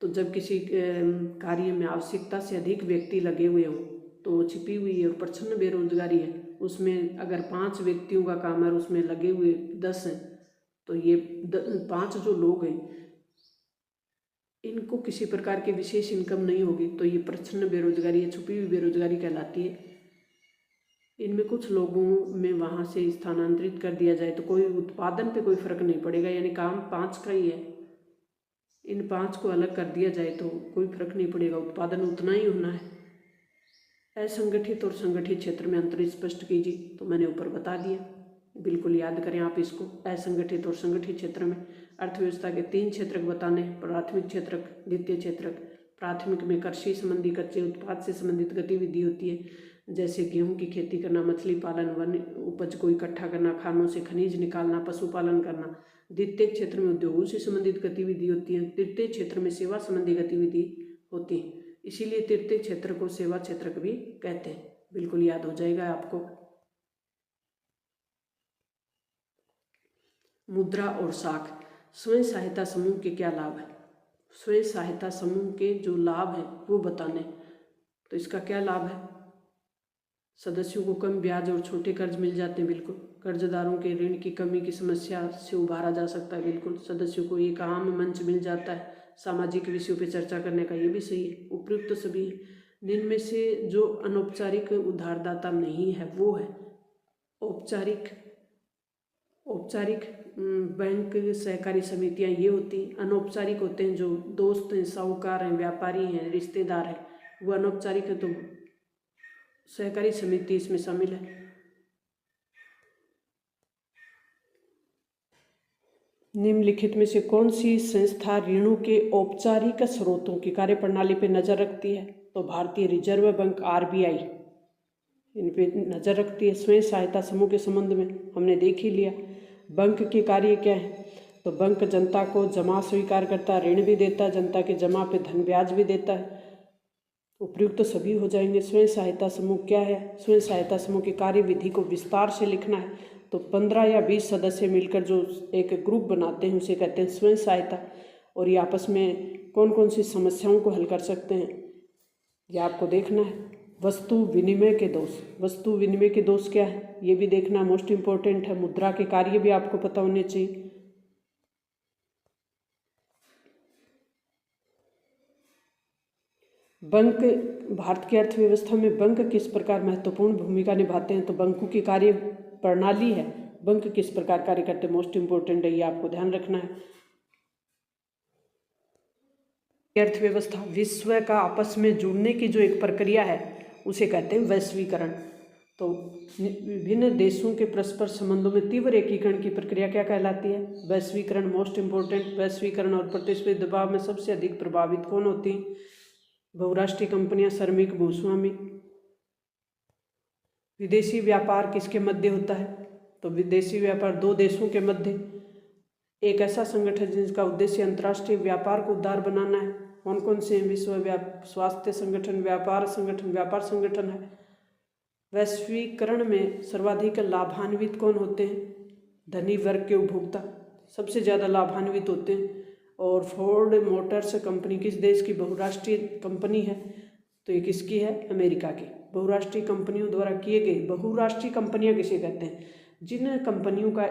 तो जब किसी कार्य में आवश्यकता से अधिक व्यक्ति लगे हुए हों तो वो छिपी हुई है। और प्रच्छन्न बेरोजगारी है, उसमें अगर 5 व्यक्तियों का काम है और उसमें लगे हुए 10 हैं तो ये 5 जो लोग हैं इनको किसी प्रकार की विशेष इनकम नहीं होगी, तो ये प्रच्छन्न बेरोजगारी या छुपी हुई बेरोजगारी कहलाती है। इनमें कुछ लोगों में वहाँ से स्थानांतरित कर दिया जाए तो कोई उत्पादन पे कोई फर्क नहीं पड़ेगा, यानी काम 5 का ही है, इन 5 को अलग कर दिया जाए तो कोई फर्क नहीं पड़ेगा, उत्पादन उतना ही होना है। असंगठित और संगठित क्षेत्र में अंतर स्पष्ट कीजिए, तो मैंने ऊपर बता दिया, बिल्कुल याद करें आप इसको। असंगठित और संगठित क्षेत्र में अर्थव्यवस्था के 3 क्षेत्रक बताने, प्राथमिक क्षेत्रक, द्वितीय क्षेत्रक। प्राथमिक में कृषि संबंधी कच्चे उत्पाद से संबंधित गतिविधि होती है, जैसे गेहूं की खेती करना, मछली पालन, वन उपज को इकट्ठा करना, खानों से खनिज निकालना, पशुपालन करना। द्वितीय क्षेत्र में उद्योगों से संबंधित गतिविधि होती है। तृतीय क्षेत्र में सेवा संबंधी गतिविधि होती है, इसीलिए तृतीय क्षेत्र को सेवा क्षेत्र भी कहते हैं, बिल्कुल याद हो जाएगा आपको। मुद्रा और साख। स्वयं सहायता समूह के क्या लाभ है? स्वयं सहायता समूह के जो लाभ है वो बताने, तो इसका क्या लाभ है? सदस्यों को कम ब्याज और छोटे कर्ज मिल जाते हैं, बिल्कुल। कर्जदारों के ऋण की कमी की समस्या से उबारा जा सकता है, बिल्कुल। सदस्यों को एक आम मंच मिल जाता है सामाजिक विषयों पर चर्चा करने का, ये भी सही है। उपयुक्त सभी निम्न में से जो अनौपचारिक उधारदाता नहीं है वो है औपचारिक बैंक, सहकारी समितियां ये होती। अनौपचारिक होते हैं जो दोस्त हैं, साहूकार हैं, व्यापारी हैं, रिश्तेदार हैं, वो अनौपचारिक है, तो सहकारी समिति इसमें शामिल है। निम्नलिखित में से कौन सी संस्था ऋणों के औपचारिक स्रोतों की कार्यप्रणाली पर नजर रखती है? तो भारतीय रिजर्व बैंक, RBI, इन पे नजर रखती है। स्वयं सहायता समूह के संबंध में हमने देख ही लिया। बैंक के कार्य क्या है? तो बैंक जनता को जमा स्वीकार करता है, ऋण भी देता है, जनता के जमा पे धन ब्याज भी देता है। उपयुक्त तो सभी हो जाएंगे। स्वयं सहायता समूह क्या है? स्वयं सहायता समूह की कार्य विधि को विस्तार से लिखना है, तो 15 या 20 सदस्य मिलकर जो एक ग्रुप बनाते हैं उसे कहते हैं स्वयं सहायता। और ये आपस में कौन कौन सी समस्याओं को हल कर सकते हैं ये आपको देखना है। वस्तु विनिमय के दोष। वस्तु विनिमय के दोष क्या है ये भी देखना मोस्ट इम्पोर्टेंट है। मुद्रा के कार्य भी आपको पता होने चाहिए। बैंक, भारत की अर्थव्यवस्था में बैंक किस प्रकार महत्वपूर्ण भूमिका निभाते हैं? तो बैंकों की कार्य प्रणाली है, बैंक किस प्रकार कार्य करते हैं, मोस्ट इम्पोर्टेंट है, ये आपको ध्यान रखना है। अर्थव्यवस्था, विश्व का आपस में जुड़ने की जो एक प्रक्रिया है उसे कहते हैं वैश्वीकरण। तो विभिन्न देशों के परस्पर संबंधों में तीव्र एकीकरण की प्रक्रिया क्या कहलाती है? वैश्वीकरण, मोस्ट इम्पोर्टेंट। वैश्वीकरण और प्रतिस्पर्धी दबाव में सबसे अधिक प्रभावित कौन होती हैं? बहुराष्ट्रीय कंपनियां, श्रमिक, भूस्वामी। विदेशी व्यापार किसके मध्य होता है? तो विदेशी व्यापार दो देशों के मध्य। एक ऐसा संगठन जिसका उद्देश्य अंतर्राष्ट्रीय व्यापार को उदार बनाना है। कौन कौन से? विश्व स्वास्थ्य संगठन, व्यापार संगठन है। वैश्वीकरण में सर्वाधिक लाभान्वित कौन होते हैं? धनी वर्ग के उपभोक्ता सबसे ज़्यादा लाभान्वित होते हैं। और फोर्ड मोटर्स कंपनी किस देश की बहुराष्ट्रीय कंपनी है? तो ये किसकी है? अमेरिका की। बहुराष्ट्रीय कंपनियों द्वारा किए गए, बहुराष्ट्रीय कंपनियां किसे कहते हैं? जिन कंपनियों का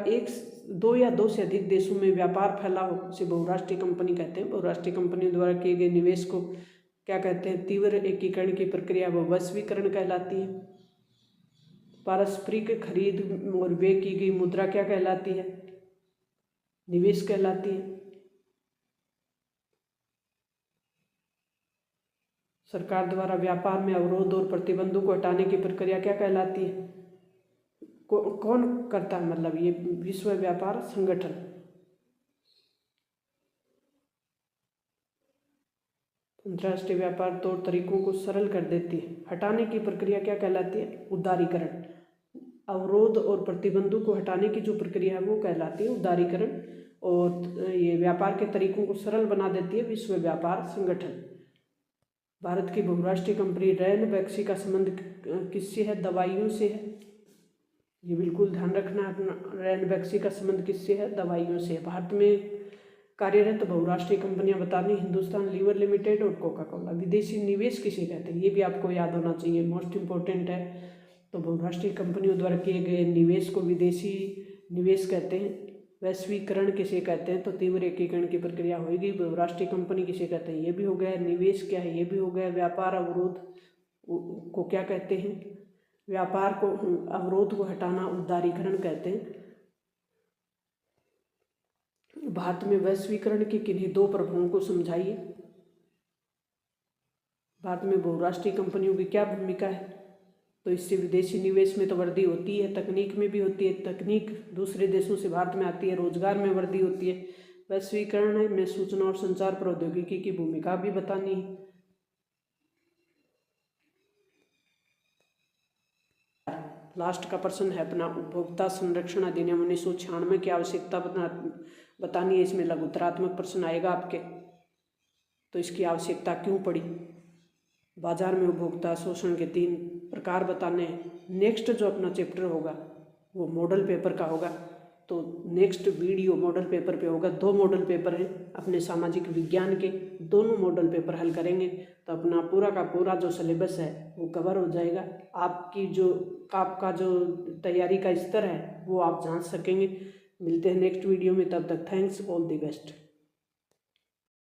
दो या दो से अधिक देशों में व्यापार फैला हो उसे बहुराष्ट्रीय कंपनी कहते हैं। बहुराष्ट्रीय कंपनियों द्वारा किए गए निवेश को क्या कहते हैं? तीव्र एकीकरण की प्रक्रिया वो वैश्वीकरण कहलाती है। पारस्परिक खरीद और व्यय की गई मुद्रा क्या कहलाती है? निवेश कहलाती है। सरकार द्वारा व्यापार में अवरोध और प्रतिबंधों को हटाने की प्रक्रिया क्या कहलाती है? कौन करता है? मतलब ये विश्व व्यापार संगठन। अंतर्राष्ट्रीय व्यापार तौर तरीकों को सरल कर देती है। हटाने की प्रक्रिया क्या कहलाती है? उदारीकरण। अवरोध और प्रतिबंधों को हटाने की जो प्रक्रिया है वो कहलाती है उदारीकरण। और ये व्यापार के तरीकों को सरल बना देती है विश्व व्यापार संगठन। भारत की बहुराष्ट्रीय कंपनी रैन बैक्सी का संबंध किससे है? दवाइयों से है। ये बिल्कुल ध्यान रखना है। रैन बैक्सी का संबंध किससे है? दवाइयों से। भारत में कार्यरत बहुराष्ट्रीय कंपनियां बतानी, हिंदुस्तान लीवर लिमिटेड और कोका कोला। विदेशी निवेश किसे कहते हैं ये भी आपको याद होना चाहिए, मोस्ट इम्पोर्टेंट है। तो बहुराष्ट्रीय कंपनियों द्वारा किए गए निवेश को विदेशी निवेश कहते हैं। वैश्वीकरण किसे कहते हैं? तो तीव्र एकीकरण की प्रक्रिया होगी। बहुराष्ट्रीय कंपनी किसे कहते हैं? ये भी हो गया। निवेश क्या है? ये भी हो गया। व्यापार अवरोध को क्या कहते हैं? व्यापार को अवरोध को हटाना उदारीकरण कहते हैं। भारत में वैश्वीकरण के किन्हीं दो प्रभावों को समझाइए। भारत में बहुराष्ट्रीय कंपनियों की क्या भूमिका है? तो इससे विदेशी निवेश में तो वृद्धि होती है, तकनीक में भी होती है, तकनीक दूसरे देशों से भारत में आती है, रोजगार में वृद्धि होती है। वैश्वीकरण में सूचना और संचार प्रौद्योगिकी की भूमिका भी बतानी है। लास्ट का प्रश्न है अपना, उपभोक्ता संरक्षण अधिनियम 1996 की आवश्यकता बतानी है। इसमें लघुत्तरात्मक प्रश्न आएगा आपके। तो इसकी आवश्यकता क्यों पड़ी? बाजार में उपभोक्ता शोषण के 3 प्रकार बताने हैं। नेक्स्ट जो अपना चैप्टर होगा वो मॉडल पेपर का होगा। तो नेक्स्ट वीडियो मॉडल पेपर पे होगा। 2 मॉडल पेपर हैं अपने सामाजिक विज्ञान के, दोनों मॉडल पेपर हल करेंगे तो अपना पूरा का पूरा जो सिलेबस है वो कवर हो जाएगा। आपका जो तैयारी का स्तर है वो आप जांच सकेंगे। मिलते हैं नेक्स्ट वीडियो में, तब तक थैंक्स, ऑल द बेस्ट।